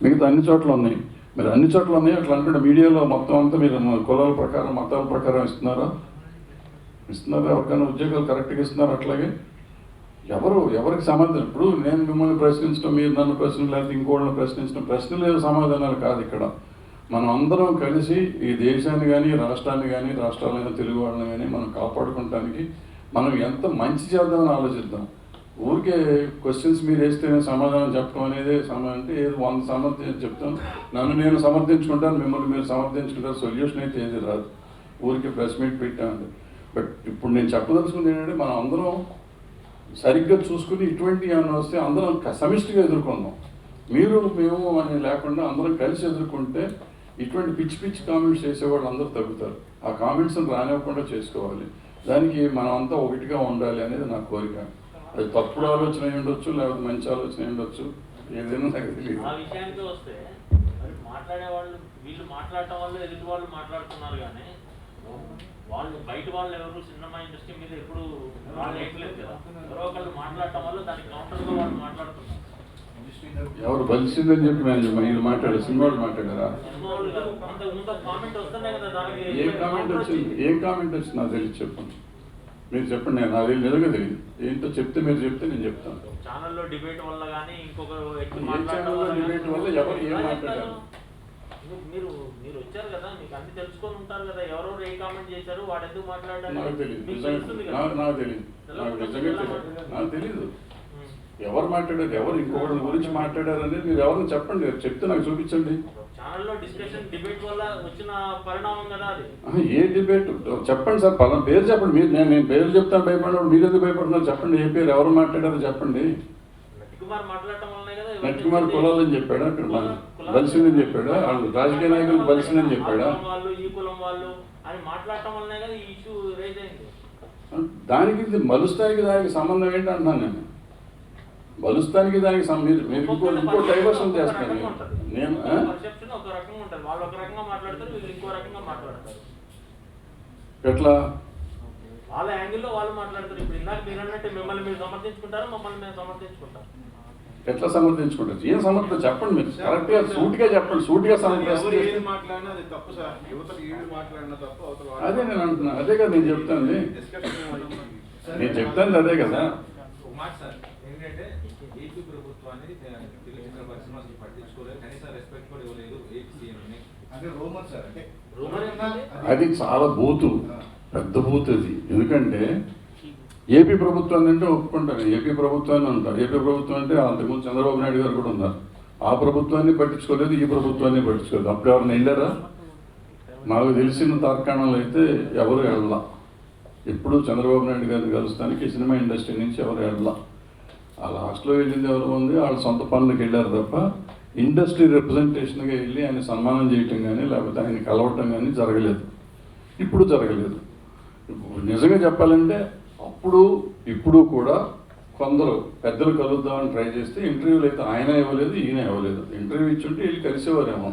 మిగతా అన్ని చోట్ల ఉన్నాయి. మీరు అన్ని చోట్ల ఉన్నాయి అట్లా అంటే మీడియాలో మొత్తం అంతా మీరు కులాల ప్రకారం మతాల ప్రకారం ఇస్తున్నారా? ఎవరికైనా ఉద్యోగాలు కరెక్ట్గా ఇస్తున్నారు? అట్లాగే ఎవరికి సమాధానం? ఇప్పుడు నేను మిమ్మల్ని ప్రశ్నించడం, మీరు నన్ను ప్రశ్నలు, లేకపోతే ఇంకోళ్ళని ప్రశ్నించడం, ప్రశ్నలు సమాధానాలు కాదు ఇక్కడ. మనం అందరం కలిసి ఈ దేశాన్ని కానీ రాష్ట్రాన్ని కానీ రాష్ట్రాలైన తెలుగు వాళ్ళని కానీ మనం కాపాడుకోవటానికి మనం ఎంత మంచి చేద్దామని ఆలోచిద్దాం. ఊరికే క్వశ్చన్స్ మీరు వేస్తేనే సమాధానం చెప్పడం అనేది అంటే ఏదో 100 సమర్థించి చెప్తాను, నన్ను నేను సమర్థించుకుంటాను, మిమ్మల్ని మీరు సమర్థించుకుంటారు. సొల్యూషన్ అయితే ఏది రాదు. ఊరికే ప్రెస్ మీట్ పెట్టామండి. బట్ ఇప్పుడు నేను చెప్పదలుచుకుంది ఏంటంటే, మనం అందరం సరిగ్గా చూసుకుని ఇటువంటి ఏమైనా వస్తే అందరం సమిష్టిగా ఎదుర్కొందాం. మీరు మేము అని లేకుండా అందరం కలిసి ఎదుర్కొంటే ఇటువంటి పిచ్చి పిచ్చి కామెంట్స్ చేసేవాళ్ళు అందరూ తగ్గుతారు. ఆ కామెంట్స్ని రానివ్వకుండా చేసుకోవాలి. దానికి మనం అంతా ఒకటిగా ఉండాలి అనేది నా కోరిక. అది తప్పుడు ఆలోచన అయి ఉండొచ్చు, లేకపోతే మంచి ఆలోచన అయి ఉండొచ్చు, ఏదైనా నాకు తెలియదు. ఆ విషయానికి వస్తే మరి మాట్లాడేవాళ్ళు వీళ్ళు మాట్లాడటం వల్ల ఎదుటి వాళ్ళు మాట్లాడుతున్నారు, కానీ వాళ్ళు బయట వాళ్ళు ఎవరు సినిమా ఇండస్ట్రీ మీద ఎప్పుడు వాళ్ళు వేయట్లేదు కదా. ఎవరో ఒకళ్ళు మాట్లాడటం వల్ల దానికి కౌంటర్గా వాళ్ళు మాట్లాడుతున్నారు. ఎవరు బలిసిందని చెప్పి మీరు మాట్లాడారు, సినిమా వాళ్ళు మాట్లాడారా? కామెంట్ వస్తున్నాయి కదా దానికి. ఏం కామెంట్ వచ్చింది నాకు తెలియదు, చెప్పండి. మీరు చెప్పండి, నేను నాకు నిజంగా తెలియదు. ఏంటో చెప్తే మీరు చెప్తే నేను చెప్తాను. ఛానల్లో డిబేట్ వల్ల కానీ ఇంకొక ఛానల్లో డిబేట్ వల్ల ఎవరు ఏం మాట్లాడారు? మీరు మీరు వచ్చారు కదా, మీకు అన్ని తెలుసుకొని ఉంటారు కదా, ఎవరెవరు ఏ కామెంట్ చేశారు, వాడు ఎందుకు మాట్లాడారు నాకు తెలియదు, మీకు నిజంగా తెలుస్తుంది కదా. నాకు తెలియదు, నాకు నిజంగా తెలియదు, నాకు తెలియదు ఎవరు మాట్లాడారు, ఎవరు ఇంకొకటి గురించి మాట్లాడారు అనేది మీరు ఎవరిని చెప్పండి, చెప్తే నాకు చూపించండి. ఛానల్లో డిస్కషన్ డిబేట్ వల్ల వచ్చిన పరిణామం కదా అది. ఏ డిబేట్ చెప్పండి సార్, పలానా పేరు చెప్పండి. మీరు నేను పేరు చెప్తాను భయపడినప్పుడు మీరు ఎందుకు భయపడుతున్నారు చెప్పండి. ఏ పేరు ఎవరు మాట్లాడారో చెప్పండి. నటికుమార్ మాట్లాడటం వల్లనే కదా. నటికుమార్ కులాలని చెప్పాడా, ఇక్కడ బలిసిందని చెప్పాడా, వాళ్ళు రాజకీయ నాయకులు బలిసిందని చెప్పాడా? వాళ్ళు ఈ కులం వాళ్ళు అని మాట్లాడటం వల్లనే కదా ఈ ఇష్యూ రైజ్ అయింది. దానికి మలుస్తానికి దానికి సంబంధం ఏంటి అంటున్నాను నేను. బలుస్తానికి దానికి మీరు ఇంకో డైవర్షన్ చేస్తాను నేను. పర్సెప్షన్ ఒక రకంగా ఉంటుంది, వాళ్ళు ఒక రకంగా మాట్లాడతారు, వీళ్ళు ఇంకో రకంగా మాట్లాడతారు. ఎట్లా వాళ్ళ యాంగిల్లో వాళ్ళు మాట్లాడతారు. ఇప్పుడు ఇందాక మీరు అన్నట్టు మిమ్మల్ని మీరు సమర్థించుకుంటారు, మమ్మల్ని మేము సమర్థించుకుంటాం. ఎట్లా సమర్థించుకుంటారు? ఏం సమర్థన చెప్పండి, మీరు కరెక్ట్గా సూటిగా చెప్పండి. సూటిగా సమర్థిస్తే మాట్లాడినా అది తప్పు సార్. యువతలు ఏడు మాట్లాడినా తప్పు, అవతల అదే నేను అంటున్నా, అదే కదా నేను చెప్తాను. నేను చెప్తాను అదే కదా. సార్ ఏంటంటే ఏపీ ప్రభుత్వాన్ని తెలుగు పరిశ్రమలు పట్టించుకోలేదు, కనీసం రెస్పెక్ట్ కూడా ఇవ్వలేదు ఏపీ సీఎంని. అంటే రూమర్ సార్, అంటే అది చాలా బూతు, పెద్ద బూత్ అది. ఎందుకంటే ఏపీ ప్రభుత్వాన్ని అంటే ఒప్పుకుంటాను, ఏపీ ప్రభుత్వాన్ని అంటారు. ఏపీ ప్రభుత్వం అంటే అంతకుముందు చంద్రబాబు నాయుడు గారు కూడా ఉన్నారు. ఆ ప్రభుత్వాన్ని పట్టించుకోలేదు, ఈ ప్రభుత్వాన్ని పట్టించుకోలేదు. అప్పుడు ఎవరిని వెళ్ళారా? నాకు తెలిసిన తార్కాణంలో అయితే ఎవరు వెళ్ళా. ఎప్పుడు చంద్రబాబు నాయుడు గారిని కలుస్తానికి సినిమా ఇండస్ట్రీ నుంచి ఎవరు వెళ్ళా. ఆ లాస్ట్లో వెళ్ళింది ఎవరు ఉంది, వాళ్ళ సొంత పనులకు వెళ్ళారు తప్ప ఇండస్ట్రీ రిప్రజెంటేషన్గా వెళ్ళి ఆయన సన్మానం చేయటం కానీ లేకపోతే ఆయన కలవటం కానీ జరగలేదు. ఇప్పుడు జరగలేదు. నిజంగా చెప్పాలంటే అప్పుడు ఇప్పుడు కూడా కొందరు పెద్దలు కలుద్దామని ట్రై చేస్తే ఇంటర్వ్యూలు అయితే ఆయన ఇవ్వలేదు, ఈయన ఇవ్వలేదు. ఇంటర్వ్యూ ఇచ్చుంటే వీళ్ళు కలిసేవారేమో.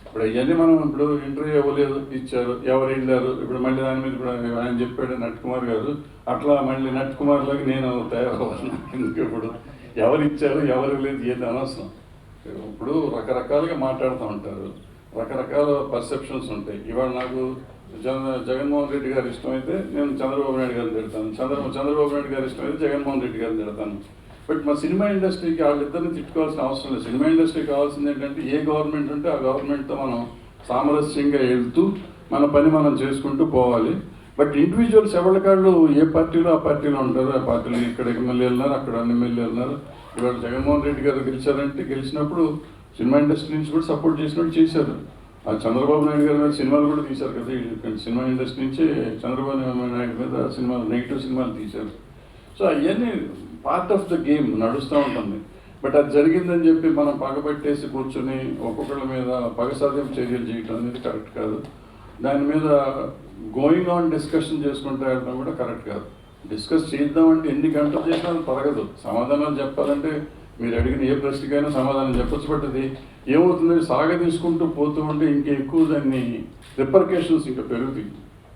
ఇప్పుడు అవన్నీ మనం ఇప్పుడు ఇంటర్వ్యూ ఇవ్వలేదు, ఇచ్చారు, ఎవరు వెళ్ళారు, ఇప్పుడు మళ్ళీ దాని మీద ఇప్పుడు ఆయన చెప్పాడు నట్కుమార్ గారు, అట్లా మళ్ళీ నట్కుమార్లోకి నేను తయారవ్వాలి. ఎందుకు ఇప్పుడు ఎవరు ఇచ్చారు ఎవరు లేదు ఏది అనవసరం. ఇప్పుడు రకరకాలుగా మాట్లాడుతూ ఉంటారు, రకరకాల పర్సెప్షన్స్ ఉంటాయి. ఇవాళ నాకు జగన్మోహన్ రెడ్డి గారు ఇష్టమైతే నేను చంద్రబాబు నాయుడు గారిని తిడతాను, చంద్రబాబు నాయుడు గారు ఇష్టమైతే జగన్మోహన్ రెడ్డి గారిని తిడతాను. బట్ మా సినిమా ఇండస్ట్రీకి వాళ్ళిద్దరిని తిట్టుకోవాల్సిన అవసరం లేదు. సినిమా ఇండస్ట్రీకి కావాల్సింది ఏంటంటే ఏ గవర్నమెంట్ ఉంటే ఆ గవర్నమెంట్తో మనం సామరస్యంగా వెళ్తూ మన పని మనం చేసుకుంటూ పోవాలి. బట్ ఇండివిజువల్స్ ఎవరికాళ్ళు ఏ పార్టీలో ఆ పార్టీలో ఉంటారు. ఆ పార్టీలో ఇక్కడ ఎమ్మెల్యే వెళ్ళినారు, అక్కడ ఎమ్మెల్యే వెళ్ళినారు. ఇవాళ జగన్మోహన్ రెడ్డి గారు గెలిచారంటే గెలిచినప్పుడు సినిమా ఇండస్ట్రీ నుంచి కూడా సపోర్ట్ చేసినట్టు చేశారు. ఆ చంద్రబాబు నాయుడు గారి మీద సినిమాలు కూడా తీశారు కదా. సినిమా ఇండస్ట్రీ నుంచి చంద్రబాబు నాయుడు మీద సినిమాలు, నెగిటివ్ సినిమాలు తీశారు. సో అవన్నీ పార్ట్ ఆఫ్ ద గేమ్ నడుస్తూ ఉంటుంది. బట్ అది జరిగిందని చెప్పి మనం పగబట్టేసి కూర్చొని ఒక్కొక్కళ్ళ మీద పగసాధ్యం చర్యలు చేయటం అనేది కరెక్ట్ కాదు. దాని మీద గోయింగ్ ఆన్ డిస్కషన్ చేసుకుంటూ వెళ్ళడం కూడా కరెక్ట్ కాదు. డిస్కస్ చేద్దామంటే ఎన్ని గంటలు చేసినా అది తరగదు. సమాధానాలు చెప్పాలంటే మీరు అడిగిన ఏ ప్రశ్నకైనా సమాధానం చెప్పచ్చు. బట్ అది ఏమవుతుంది, సాగ తీసుకుంటూ పోతూ ఉంటే ఇంకా ఎక్కువ దాన్ని రిపర్కేషన్స్ ఇంకా పెరుగుతాయి.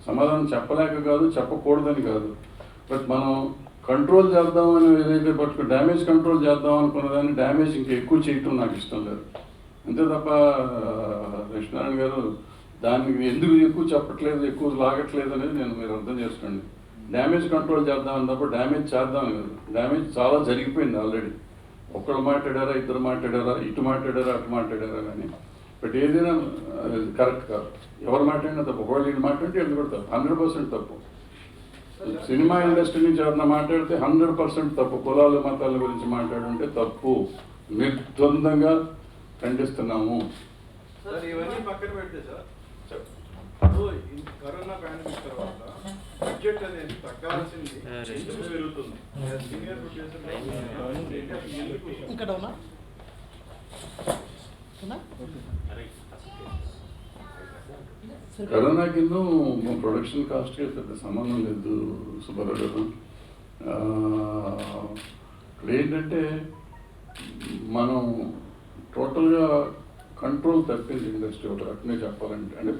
సమాధానం చెప్పలేక కాదు, చెప్పకూడదని కాదు. బట్ మనం కంట్రోల్ చేద్దామని ఏదైతే పట్టుకు డ్యామేజ్ కంట్రోల్ చేద్దాం అనుకున్న దాన్ని డ్యామేజ్ ఇంకా ఎక్కువ చేయటం నాకు ఇష్టం లేదు. అంతే తప్ప లక్ష్మీనారాయణ గారు దానికి ఎందుకు ఎక్కువ చెప్పట్లేదు, ఎక్కువ లాగట్లేదు అనేది మీరు అర్థం చేసుకోండి. డ్యామేజ్ కంట్రోల్ చేద్దామని తప్ప డ్యామేజ్ చేద్దామని కాదు. డ్యామేజ్ చాలా జరిగిపోయింది ఆల్రెడీ. ఒకళ్ళు మాట్లాడారా, ఇద్దరు మాట్లాడారా, ఇటు మాట్లాడారా, అటు మాట్లాడారా కానీ. బట్ ఏదైనా కరెక్ట్ కాదు. ఎవరు మాట్లాడినా తప్పు. ఒకవేళ ఇది మాట్లాడితే ఇది కూడా తప్పు, 100% తప్పు. సినిమా ఇండస్ట్రీ నుంచి ఎవరైనా మాట్లాడితే 100% తప్పు. కులాల మతాల గురించి మాట్లాడుంటే తప్పు. నిర్ద్వందంగా ఖండిస్తున్నాము. సార్ ఇవన్నీ పక్కన పెడితే సార్ కరోనా పాండమిక్ తర్వాత బడ్జెట్ అనేది తగ్గాల్సింది ఎందుకు పెరుగుతుంది? సీనియర్ ప్రొడ్యూసర్ కరోనాకి ప్రొడక్షన్ కాస్ట్కి పెద్ద సంబంధం లేదు సుబ్బారావు గారు. ఇక్కడ ఏంటంటే మనం టోటల్గా కంట్రోల్ తప్పింది ఇండస్ట్రీ ఒక రకంగా చెప్పాలంటే. అంటే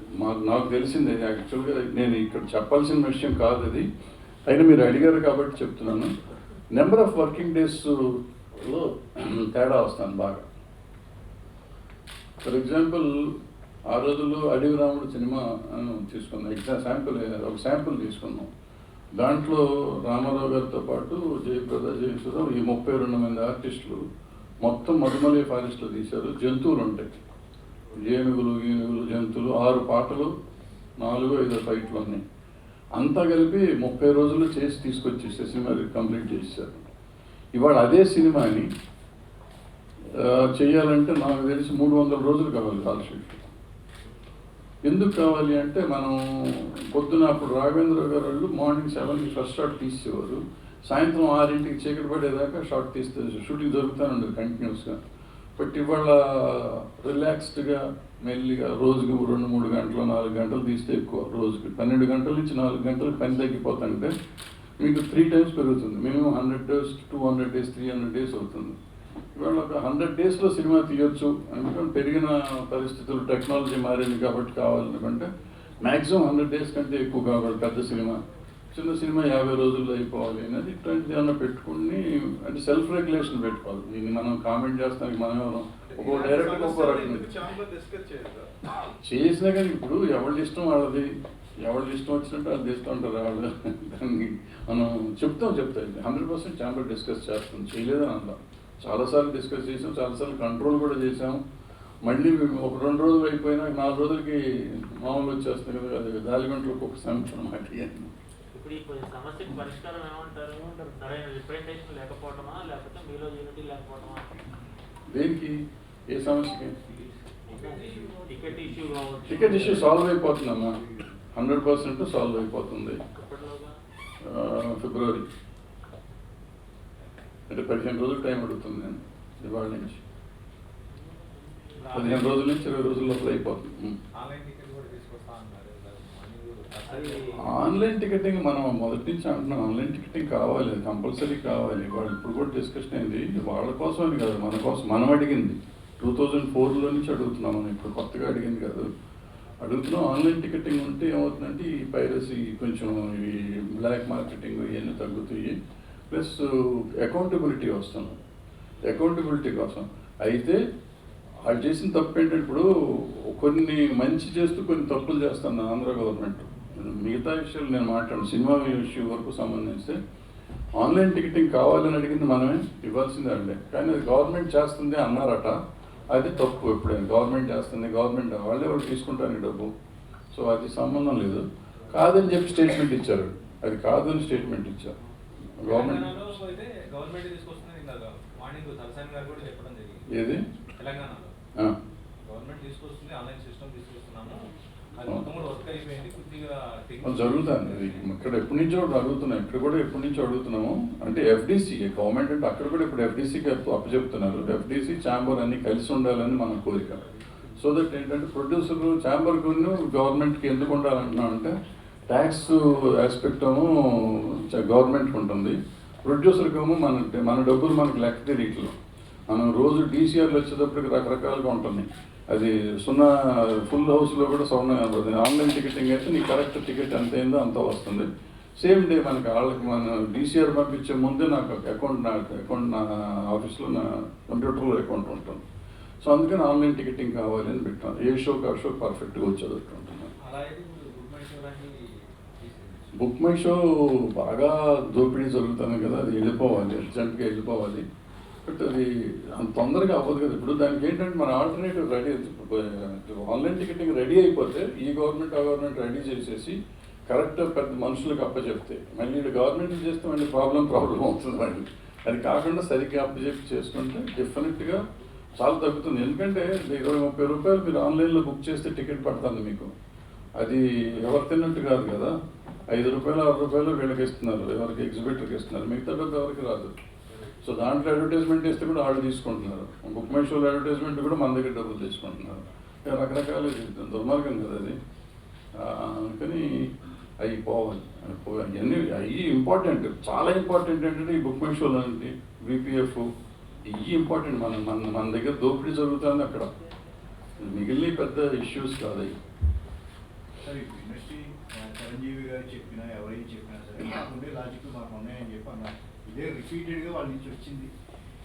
నాకు తెలిసింది యాక్చువల్గా నేను ఇక్కడ చెప్పాల్సిన విషయం కాదు అది, అయినా మీరు అడిగారు కాబట్టి చెప్తున్నాను. నెంబర్ ఆఫ్ వర్కింగ్ డేస్లో తేడా వస్తాను బాగా. ఫర్ ఎగ్జాంపుల్ ఆ రోజుల్లో అడవి రాముడు సినిమా తీసుకున్నాం, ఒక శాంపుల్ తీసుకున్నాం. దాంట్లో రామారావు గారితో పాటు జయప్రద, జయసుధ, ఈ 32 మంది ఆర్టిస్టులు మొత్తం మధుమలై ఫారెస్ట్లో తీశారు. జంతువులు ఉంటాయి, ఏనుగులు జంతువులు, 6 పాటలు, 4-5 ఫైట్లు ఉన్నాయి. అంతా కలిపి 30 రోజులు చేసి తీసుకొచ్చేసే సినిమా కంప్లీట్ చేశారు. ఇవాళ అదే సినిమాని చేయాలంటే నాకు తెలిసి 300 రోజులు కావాలి కాల్ షీట్. ఎందుకు కావాలి అంటే మనం పొద్దున అప్పుడు రాఘవేంద్ర గారు వాళ్ళు మార్నింగ్ 7కి ఫస్ట్ షాట్ తీసేవారు, సాయంత్రం 6ంటికి చీకటి పడేదాకా షాట్ తీస్తే షూటింగ్ జరుగుతూనే ఉండదు కంటిన్యూస్గా. బట్ ఇవాళ రిలాక్స్డ్గా మెల్లిగా రోజుకి 2-3 గంటలు 4 గంటలు తీస్తే ఎక్కువ, రోజుకి 12 గంటల నుంచి 4 గంటలకు పని తగ్గిపోతుంటే మీకు 3 times పెరుగుతుంది. మినిమం 100 days, 200 days, 300 days అవుతుంది. ఇవాళ ఒక 100 daysలో సినిమా తీయొచ్చు ఎందుకంటే పెరిగిన పరిస్థితులు, టెక్నాలజీ మారింది కాబట్టి కావాలనుకుంటే మ్యాక్సిమం 100 days కంటే ఎక్కువ కావాలి. పెద్ద సినిమా, చిన్న సినిమా 50 రోజుల్లో అయిపోవాలి అనేది ఇట్లాంటిది ఏమన్నా పెట్టుకుని అంటే సెల్ఫ్ రెగ్యులేషన్ పెట్టుకోవాలి. దీన్ని మనం కామెంట్ చేస్తానికి మనం ఎవరు ఒక్కో డైరెక్టర్ ఒక్కో రకం చేసినా కానీ ఇప్పుడు ఎవరి ఇష్టం వాళ్ళది, ఎవరి ఇష్టం వచ్చినట్టు అది తీస్తూ ఉంటారు వాళ్ళు. దాన్ని మనం చెప్తాం 100% ఛాంబర్ డిస్కస్ చేస్తాం, చేయలేదని అంటాం. చాలాసార్లు డిస్కస్ చేసాం, చాలాసార్లు కంట్రోల్ కూడా చేసాం. మళ్ళీ ఒక 2 రోజులు అయిపోయినా 4 రోజులకి మామూలు వచ్చేస్తుంది కదా, అది గాలిగంటలకు ఒక సంవత్సరం మాట. ఇప్పుడు ఈ సమస్యకి పరిష్కారం ఏమంటారు? సరైన రిప్రజెంటేషన్ లేకపోవటమా, లేకపోతే మీలో యూనిటీ లేకపోవటమా? దేనికి, ఏ సమస్యకి? టికెట్ ఇష్యూ కావచ్చు. టికెట్ ఇష్యూ సాల్వ్ అయిపోతుందమ్మా, 100% సాల్వ్ అయిపోతుంది. ఫిబ్రవరి అంటే 15 రోజులు టైం అడుగుతుంది. నేను ఇవాళ నుంచి 15 రోజుల నుంచి 20 రోజుల లోపల అయిపోతుంది. ఆన్లైన్ టికెటింగ్ మనం మొదటి నుంచి అంటున్నాం, ఆన్లైన్ టికెటింగ్ కావాలి, కంపల్సరీ కావాలి. వాళ్ళు ఇప్పుడు కూడా డిస్కషన్ అయింది, వాళ్ళ కోసం అని కాదు, మన కోసం. మనం అడిగింది 2004లో నుంచి అడుగుతున్నాం, మనం ఇప్పుడు కొత్తగా అడిగింది కాదు, అడుగుతున్నాం. ఆన్లైన్ టికెటింగ్ ఉంటే ఏమవుతుందంటే ఈ పైరసీ కొంచెం, ఈ బ్లాక్ మార్కెటింగ్ ఇవన్నీ తగ్గుతాయి. ప్లస్ అకౌంటబిలిటీ వస్తుంది, అకౌంటబిలిటీ కోసం. అయితే వాళ్ళు చేసిన తప్పు ఏంటంటే ఇప్పుడు కొన్ని మంచి చేస్తూ కొన్ని తప్పులు చేస్తాను ఆంధ్ర గవర్నమెంట్. మిగతా విషయాలు నేను మాట్లాడు, సినిమా ఇష్యూ వరకు సంబంధించి ఆన్లైన్ టికెటింగ్ కావాలని అడిగింది మనమే, ఇవ్వాల్సిందే అండి. కానీ అది గవర్నమెంట్ చేస్తుంది అన్నారట, అది తప్పు. ఎప్పుడైనా గవర్నమెంట్ చేస్తుంది, గవర్నమెంట్ వాళ్ళే వాళ్ళు తీసుకుంటారు డబ్బు, సో అది సంబంధం లేదు. కాదని చెప్పి స్టేట్మెంట్ ఇచ్చారు, అది కాదని స్టేట్మెంట్ ఇచ్చారు. గవర్నమెంట్ ఏది తెలంగాణలో గవర్నమెంట్ తీసుకొస్తుంది, ఆన్లైన్ సిస్టమ్ తీసుకొస్తున్నాము, అది మొత్తం కూడా వర్క్ అయిపోయింది కొద్దిగా జరుగుతుంది. ఇక్కడ ఎప్పటి నుంచో అడుగుతున్నాం, ఇక్కడ కూడా ఎప్పటి నుంచో అడుగుతున్నాము. అంటే ఎఫ్డీసీ గవర్నమెంట్ అంటే అక్కడ కూడా ఇప్పుడు ఎఫ్డీసీకి అప్పచెప్తున్నారు. ఎఫ్డీసీ ఛాంబర్ అన్ని కలిసి ఉండాలని మన కోరిక. సో దట్ ఏంటంటే ప్రొడ్యూసర్ ఛాంబర్ గవర్నమెంట్కి ఎందుకు ఉండాలంటున్నాం అంటే ట్యాక్స్ ఆస్పెక్ట్ ఏమో గవర్నమెంట్కి ఉంటుంది, ప్రొడ్యూసర్కి ఏమో మన డబ్బులు మనకి లెక్క తెలియట్లేదు. మనం రోజు డీసీఆర్లు వచ్చేటప్పటికి రకరకాలుగా ఉంటుంది, అది ఫుల్ హౌస్లో కూడా సున్నా కనబడుతుంది. ఆన్లైన్ టికెటింగ్ అయితే నీకు కరెక్ట్ టికెట్ ఎంత అయిందో అంత వస్తుంది. సేమ్ డే మనకి వాళ్ళకి మన డీసీఆర్ పంపించే ముందే నాకు అకౌంట్ నా ఆఫీస్లో నా కంప్యూటర్లో అకౌంట్ ఉంటుంది. సో అందుకని ఆన్లైన్ టికెటింగ్ కావాలి అని పెట్టాను. ఏ షోకి ఆ షో పర్ఫెక్ట్గా వచ్చేటట్టు. బుక్ మై షో బాగా దోపిడీ జరుగుతుంది కదా, అది వెళ్ళిపోవాలి, అర్జెంట్గా వెళ్ళిపోవాలి. బట్ అది అంత తొందరగా అవ్వదు కదా. ఇప్పుడు దానికి ఏంటంటే మన alternative ready, online ticketing ready అయిపోతే ఈ గవర్నమెంట్ ఆ గవర్నమెంట్ రెడీ చేసేసి కరెక్ట్ పెద్ద మనుషులకు అప్పచెప్తే, మళ్ళీ గవర్నమెంట్ చేస్తే మళ్ళీ ప్రాబ్లం అవుతుంది మళ్ళీ. అది కాకుండా సరిగ్గా అప్పచెప్పి చేసుకుంటే డెఫినెట్గా చాలా తగ్గుతుంది. ఎందుకంటే 20-30 రూపాయలు మీరు ఆన్లైన్లో బుక్ చేస్తే టికెట్ పడుతుంది మీకు, అది ఎవరు తిన్నట్టు కాదు కదా. 5 రూపాయలు 6 రూపాయలు వీళ్ళకి ఇస్తున్నారు, ఎవరికి ఎగ్జిబిటర్కి ఇస్తున్నారు, మిగతా డబ్బు ఎవరికి రాదు. సో దాంట్లో అడ్వర్టైజ్మెంట్ ఇస్తే కూడా వాళ్ళు తీసుకుంటున్నారు. బుక్ మై షోలో అడ్వర్టైజ్మెంట్ కూడా మన దగ్గర డబ్బులు తీసుకుంటున్నారు. రకరకాల దుర్మార్గం కదా అది. అందుకని అవి పోవాలి. అవన్నీ అవి ఇంపార్టెంట్, చాలా ఇంపార్టెంట్ ఏంటంటే ఈ బుక్ మై షోలు అంటే విపిఎఫ్ ఇవి ఇంపార్టెంట్. మన దగ్గర దోపిడీ జరుగుతుంది అక్కడ, మిగిలిన పెద్ద ఇష్యూస్ కాదు అవి. సార్ ఇప్పుడు ఇండస్ట్రీ చిరంజీవి గారు చెప్పినా ఎవరైనా చెప్పినా సరే మాకుండే లాజిక్ మాకు ఉన్నాయని చెప్పి అన్నారు. ఇదే రిపీటెడ్గా వాళ్ళ నుంచి వచ్చింది.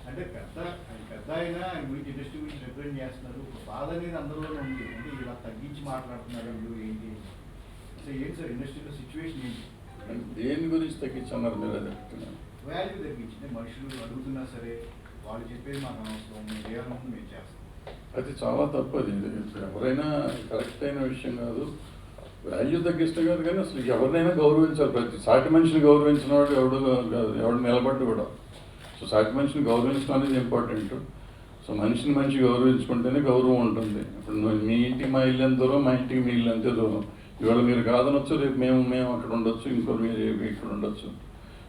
అంటే పెద్ద అయినా ఆయన గురించి ఇండస్ట్రీ గురించి రిప్రజెంట్ చేస్తున్నారు. ఒక బాధ అనేది అందరిలోనే ఉంది. అంటే ఇలా తగ్గించి మాట్లాడుతున్నారు వీళ్ళు ఏంటి అసలు ఏంటి సార్ ఇండస్ట్రీలో సిచ్యువేషన్ ఏంటి? దేని గురించి తగ్గించన్నారు మీరు? అది వాల్యూ తగ్గించింది. మనుషులు అడుగుతున్నా సరే వాళ్ళు చెప్పేది మాకు అనవసరం, మేము ఏమనుకుంటే మేము చేస్తాం. అది చాలా తప్పు. అది ఎవరైనా కరెక్ట్ అయిన విషయం కాదు. వాల్యూ తగ్గిస్తాం కాదు, కానీ అసలు ఎవరినైనా గౌరవించాలి. ప్రతి సాటి మనిషిని గౌరవించిన వాడు ఎవడు నిలబడ్డు కూడా. సో సాటి మనిషిని గౌరవించడం అనేది ఇంపార్టెంట్. సో మనిషి గౌరవించుకుంటేనే గౌరవం ఉంటుంది. ఇప్పుడు మీ ఇంటికి మా ఇల్లు ఎంత దూరం, మా ఇంటికి మీ ఇల్లు అంతే దూరం. ఇవాళ మీరు కాదనొచ్చు, రేపు మేము అక్కడ ఉండొచ్చు, ఇంకో మీరు ఇక్కడ ఉండొచ్చు.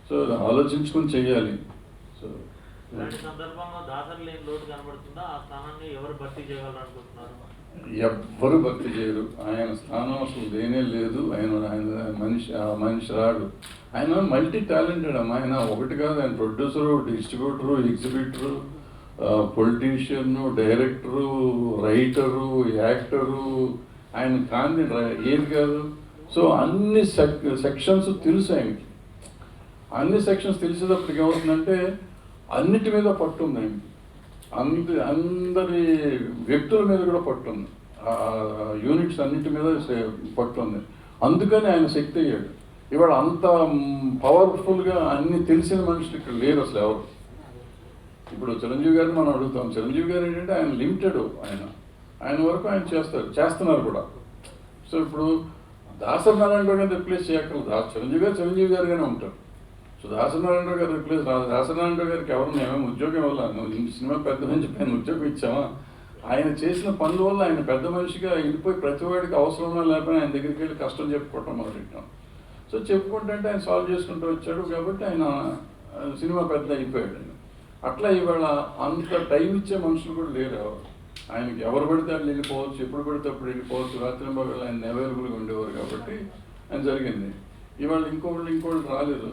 సో ఆలోచించుకొని చెయ్యాలి. సో ఇలాంటి సందర్భంలో దాసరి లేని లోటు కనబడుతుందా? ఆ స్థానాన్ని ఎవరు భర్తీ చేయాలనుకుంటున్నారు? ఎవ్వరు భక్తి చేయరు. ఆయన స్థానం అసలు లేనే లేదు. ఆయన మనిషి రాడు. ఆయన మల్టీ టాలెంటెడ్ అమ్మ. ఆయన ఒకటి కాదు, ఆయన producer, distributor, exhibitor, politician, director, writer, actor. ఆయన కాంతి ఏది కాదు. సో అన్ని సెక్షన్స్ తెలుసు ఆయనకి. అన్ని సెక్షన్స్ తెలిసేటప్పటికి ఏమవుతుందంటే అన్నిటి మీద పట్టు ఉంది ఆయనకి. అందరి వ్యక్తుల మీద కూడా పట్టుంది. యూనిట్స్ అన్నిటి మీద పట్టుంది. అందుకని ఆయన శక్తి అయ్యాడు. ఇవాళ అంత పవర్ఫుల్గా అన్ని తెలిసిన మనుషులు ఇక్కడ లేరు అసలు ఎవరు. ఇప్పుడు చిరంజీవి గారిని మనం అడుగుతాం. చిరంజీవి గారు ఏంటంటే ఆయన లిమిటెడ్. ఆయన వరకు ఆయన చేస్తున్నారు కూడా. సో ఇప్పుడు దాసరి నారాయణరావు గారిని రిప్లేస్ చేయక్కర్లేదు. చిరంజీవి గారుగానే ఉంటారు. సో దాసరి నారాయణరావు గారు రిప్లేస్ రాదు. దాసరి నారాయణరావు గారికి ఎవరు మేమేమి ఉద్యోగం వల్ల సినిమా పెద్ద మనిషి పైన ఉద్యోగం ఇచ్చామా? ఆయన చేసిన పనుల వల్ల ఆయన పెద్ద మనిషిగా వెళ్ళిపోయి ప్రతివాడికి అవసరమా లేకపోయినా ఆయన దగ్గరికి వెళ్ళి కష్టం చెప్పుకోవటం మొదలెట్టాం. సో చెప్పుకుంటే ఆయన సాల్వ్ చేసుకుంటూ వచ్చాడు కాబట్టి ఆయన సినిమా పెద్ద అయిపోయాడు. ఆయన అట్లా ఇవాళ అంత టైం ఇచ్చే మనుషులు కూడా లేరు ఎవరు. ఆయనకి ఎవరు పడితే వాళ్ళు వెళ్ళిపోవచ్చు, ఎప్పుడు పడితే అప్పుడు వెళ్ళిపోవచ్చు. రాత్రి బాగా ఆయన అవైలబుల్గా ఉండేవారు కాబట్టి ఆయన జరిగింది. ఇవాళ ఇంకోళ్ళు రాలేదు.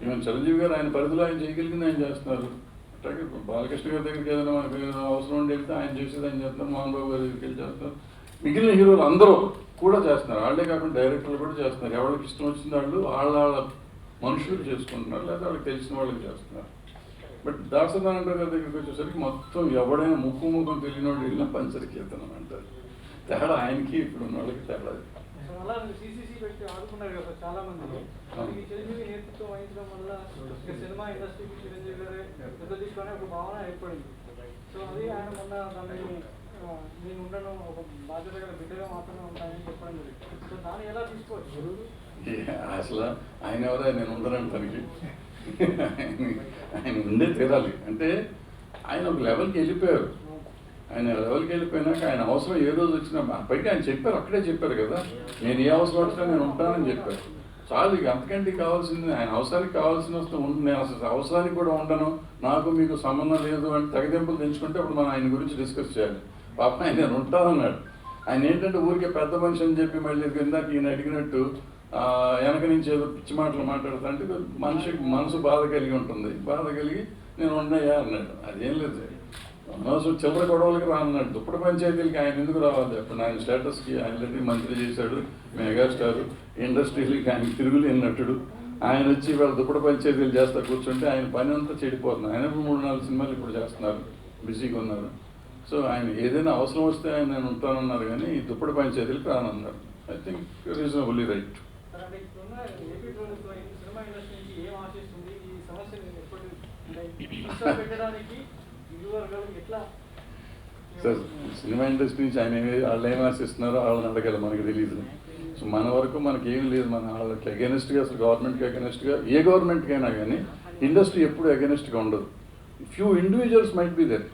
ఈవెన్ చిరంజీవి గారు ఆయన పరిధిలో ఆయన చేయగలిగింది ఆయన చేస్తున్నారు. అట్లాగే బాలకృష్ణ గారి దగ్గరికి ఏదైనా మనకి అవసరం ఉండి వెళ్తే ఆయన చేసేది ఆయన చేస్తున్నారు. మోహన్ బాబు గారి దగ్గరికి వెళ్ళి చేస్తున్నారు. మిగిలిన హీరోలు అందరూ కూడా చేస్తున్నారు. వాళ్ళే కాకుండా డైరెక్టర్లు కూడా చేస్తున్నారు. ఎవరికి ఇష్టం వచ్చిన వాళ్ళు వాళ్ళ మనుషులు చేసుకుంటున్నారు, లేదా వాళ్ళకి తెలిసిన వాళ్ళకి చేస్తున్నారు. బట్ దాసరి నారాయణరావు గారి దగ్గరికి వచ్చేసరికి మొత్తం ఎవడైనా ముఖం తెలియని వాడు వెళ్ళినా పంచరికేతనం అంటారు. తేడా ఆయనకి ఇప్పుడు ఉన్న వాళ్ళకి తేడా. అలా సిసిసి పెట్టి ఆడుకున్నారు కదా చాలా మంది. చిరంజీవి నేతృత్వం వహించడం వల్ల సినిమా ఇండస్ట్రీకి చిరంజీవి గారే పెద్ద తీసుకొని ఒక భావన ఏర్పడింది. సో అది ఆయన మొన్న దాన్ని నేను ఉండను, ఒక బాధ్యత గల బిడ్డగా మాత్రమే ఉంటానని చెప్పడం జరిగింది. సో దాన్ని ఎలా తీసుకోవచ్చు? అసలు ఆయన ఎవరా నేను ఉండను తనకి. ఆయన ఉండే తీరాలి. అంటే ఆయన ఒక లెవెల్కి వెళ్ళిపోయారు. ఆయన లెవెల్కి వెళ్ళిపోయినాక ఆయన అవసరం ఏ రోజు వచ్చినా పైకి ఆయన చెప్పారు, అక్కడే చెప్పారు కదా, నేను ఏ అవసరం వచ్చినా నేను ఉంటానని చెప్పారు. చాలు, ఇక అంతకంటే కావాల్సింది ఆయన అవసరానికి కావాల్సిన వస్తే నేను అసలు అవసరానికి కూడా ఉండను, నాకు మీకు సంబంధం లేదు అంటే తగదింపులు తెంచుకుంటే అప్పుడు మనం ఆయన గురించి డిస్కస్ చేయాలి. పాపం ఆయన నేను ఉంటానన్నాడు. ఆయన ఏంటంటే ఊరికే పెద్ద మనిషి అని చెప్పి మళ్ళీ ఇందాక ఈయన అడిగినట్టు వెనక నుంచి ఏదో పిచ్చి మాటలు మాట్లాడుతా అంటే మనిషికి మనసు బాధ కలిగి ఉంటుంది. బాధ కలిగి నేను ఉన్నాయా అన్నాడు. అదేం లేదు, మనసు చిల్లర గొడవలకి రాన్నాడు. దుప్పటి పంచాయతీలకి ఆయన ఎందుకు రావాలి? అప్పుడు ఆయన స్టేటస్కి ఆయన మంత్రి చేశాడు, మెగాస్టార్, ఇండస్ట్రీలకి ఆయన తిరుగులేని నటుడు. ఆయన వచ్చి ఇవాళ దుప్పటి పంచాయతీలు చేస్తా కూర్చుంటే ఆయన పని అంతా చెడిపోతుంది. ఆయన 3-4 సినిమాలు ఇప్పుడు చేస్తున్నారు, బిజీగా ఉన్నారు. సో ఆయన ఏదైనా అవసరం వస్తే ఆయన నేను ఉంటానన్నారు, కానీ ఈ దుప్పటి పంచాయతీలకు రానన్నారు. I think reasonably right. Cinema industry నుంచి ఏం ఆశిస్తుంది? ఈ సమస్యను పెట్టడానికి ఎట్లా? సార్, సినిమా ఇండస్ట్రీ నుంచి ఆయన వాళ్ళు ఏం ఆశిస్తున్నారో వాళ్ళని అడగాలి, మనకి తెలియదు. సో మన వరకు మనకి ఏం లేదు. మన వాళ్ళకి అగెనిస్ట్గా, అసలు గవర్నమెంట్కి అగెనిస్ట్గా, ఏ గవర్నమెంట్కైనా కానీ ఇండస్ట్రీ ఎప్పుడు అగెనిస్ట్గా ఉండదు. Few individuals might be there,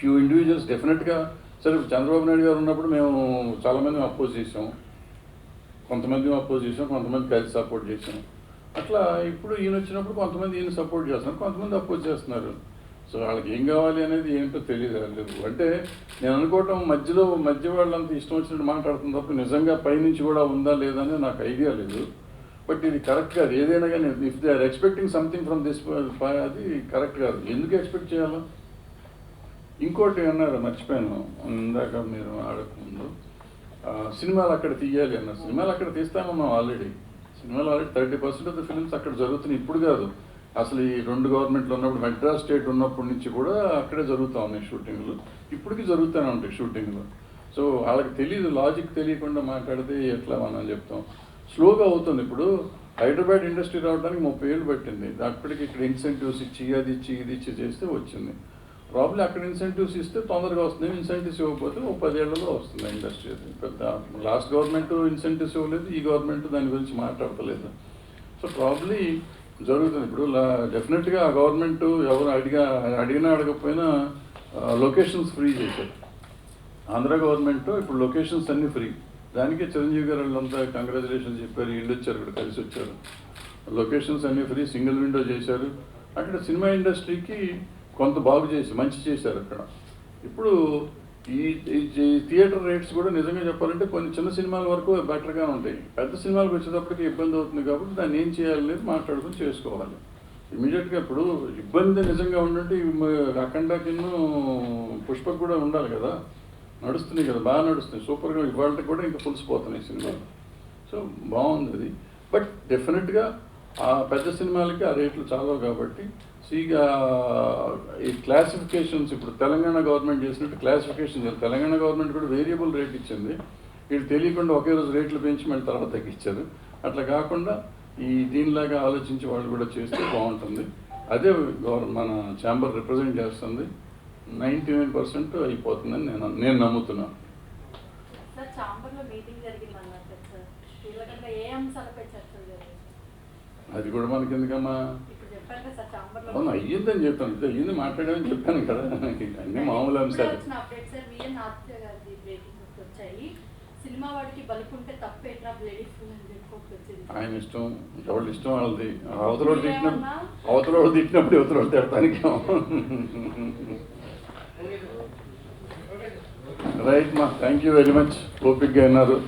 few individuals డెఫినెట్గా. సరే, చంద్రబాబు నాయుడు గారు ఉన్నప్పుడు మేము చాలామంది అపోజ్ చేసాము, కొంతమంది అపోజ్ చేసాం, కొంతమంది కలిసి సపోర్ట్ చేసాం. అట్లా ఇప్పుడు ఈయన వచ్చినప్పుడు కొంతమంది ఈయన సపోర్ట్ చేస్తున్నారు, కొంతమంది అపోజ్ చేస్తున్నారు. సో వాళ్ళకి ఏం కావాలి అనేది ఏంటో తెలియదు వాళ్ళు. అంటే నేను అనుకోవటం మధ్య వాళ్ళంతా ఇష్టం వచ్చినట్టు మాట్లాడుతున్న తప్ప నిజంగా పైనుంచి కూడా ఉందా లేదా అనేది నాకు ఐడియా లేదు. బట్ ఇది కరెక్ట్ కాదు. ఏదైనా కానీ if they are expecting something from this, అది కరెక్ట్ కాదు. ఎందుకు ఎక్స్పెక్ట్ చేయాలో? ఇంకోటి అన్నారు, మర్చిపోయాను ఇందాక మీరు ఆడకముందు, సినిమాలు అక్కడ తీయాలి అన్నారు. సినిమాలు అక్కడ తీస్తామన్నాం ఆల్రెడీ. సినిమాలు ఆల్రెడీ 30% ఆఫ్ ద ఫిల్మ్స్ అక్కడ జరుగుతున్నాయి. ఇప్పుడు కాదు, అసలు ఈ 2 గవర్నమెంట్లు ఉన్నప్పుడు, మెడ్రాస్ స్టేట్ ఉన్నప్పటి నుంచి కూడా అక్కడే జరుగుతూ ఉన్నాయి షూటింగ్లు. ఇప్పటికీ జరుగుతూనే ఉంటాయి షూటింగ్లు. సో వాళ్ళకి తెలియదు, లాజిక్ తెలియకుండా మాట్లాడితే ఎట్లా మనం చెప్తాం. స్లోగా అవుతుంది. ఇప్పుడు హైదరాబాద్ ఇండస్ట్రీ రావడానికి 30 ఏళ్ళు పట్టింది. అప్పటికి ఇక్కడ ఇన్సెంటివ్స్ ఇచ్చి అది ఇచ్చి ఇది ఇచ్చి చేస్తే వచ్చింది. ప్రాబ్లం అక్కడ ఇన్సెంటివ్స్ ఇస్తే తొందరగా వస్తుంది, ఇన్సెంటివ్స్ ఇవ్వకపోతే 10 ఏళ్లలో వస్తుంది ఇండస్ట్రీ. పెద్ద లాస్ట్ గవర్నమెంట్ ఇన్సెంటివ్స్ ఇవ్వలేదు, ఈ గవర్నమెంట్ దాని గురించి మాట్లాడతలేదు. సో ప్రాబ్లీ జరుగుతుంది. ఇప్పుడు డెఫినెట్గా ఆ గవర్నమెంట్ ఎవరు అడిగినా అడగకపోయినా లొకేషన్స్ ఫ్రీ చేశారు. ఆంధ్ర గవర్నమెంట్ ఇప్పుడు లొకేషన్స్ అన్నీ ఫ్రీ. దానికి చిరంజీవి గారు వాళ్ళంతా కంగ్రాచులేషన్స్ చెప్పారు, ఇల్లు వచ్చారు, ఇక్కడ కలిసి వచ్చారు. లొకేషన్స్ అన్నీ ఫ్రీ, సింగిల్ విండో చేశారు. అక్కడ సినిమా ఇండస్ట్రీకి కొంత బాగు చేసి మంచి చేశారు అక్కడ. ఇప్పుడు ఈ థియేటర్ రేట్స్ కూడా నిజంగా చెప్పాలంటే కొన్ని చిన్న సినిమాల వరకు బెటర్గా ఉంటాయి. పెద్ద సినిమాలకు వచ్చేటప్పటికి ఇబ్బంది అవుతుంది కాబట్టి దాన్ని ఏం చేయాలనేది మాట్లాడుకుని చేసుకోవాలి. ఇమీడియట్గా ఇప్పుడు ఇబ్బంది నిజంగా ఉండంటే అఖండ కిన్ను పుష్పకు కూడా ఉండాలి కదా, నడుస్తున్నాయి కదా, బాగా నడుస్తున్నాయి, సూపర్గా. ఇవాళకి కూడా ఇంకా పులిసిపోతున్నాయి సినిమాలు. సో బాగుంది అది. బట్ డెఫినెట్గా ఆ పెద్ద సినిమాలకి ఆ రేట్లు చాలవు కాబట్టి సీగా ఈ క్లాసిఫికేషన్స్ ఇప్పుడు తెలంగాణ గవర్నమెంట్ చేసినట్టు క్లాసిఫికేషన్ చేయాలి. తెలంగాణ గవర్నమెంట్ కూడా వేరియబుల్ రేట్ ఇచ్చింది. వీళ్ళు తెలియకుండా ఒకే రోజు రేట్లు పెంచి మళ్ళీ తర్వాత తగ్గించారు. అట్లా కాకుండా ఈ దీనిలాగా ఆలోచించి వాళ్ళు కూడా చేస్తే బాగుంటుంది. అదే మన ఛాంబర్ రిప్రజెంట్ చేస్తుంది. 99% అయిపోతుందని నేను నమ్ముతున్నాను. సార్, ఛాంబర్లో మీటింగ్ జరిగిందన్నారు సార్, కీలకంగా ఏ అంశాలపై చర్చలు జరిగాయి? అది కూడా మనకి ఎందుకమ్మా? ఇప్పుడు చెప్పారు కదా సార్, ఛాంబర్లో అవును అయ్యిందని చెప్తాను, అయ్యింది మాట్లాడామని చెప్పాను కదా. అన్ని మామూలు అంశాలు. వచ్చిన అప్డేట్ సార్, విఎన్ ఆదిత్య గారి బ్రేకింగ్ వచ్చాయి. సినిమా వాడికి బలుపుంటే తప్పేట్రా లేడీస్ అని చెప్పి వచ్చింది. ఆయన ఇష్టం, ఎవరి ఇష్టం వాళ్ళది. అవతలోడు తిట్టినప్పుడు యువతలోడు తిడతానికి. రైట్ మా, థ్యాంక్ యూ వెరీ మచ్. ఓపిక్గా ఉన్నారు.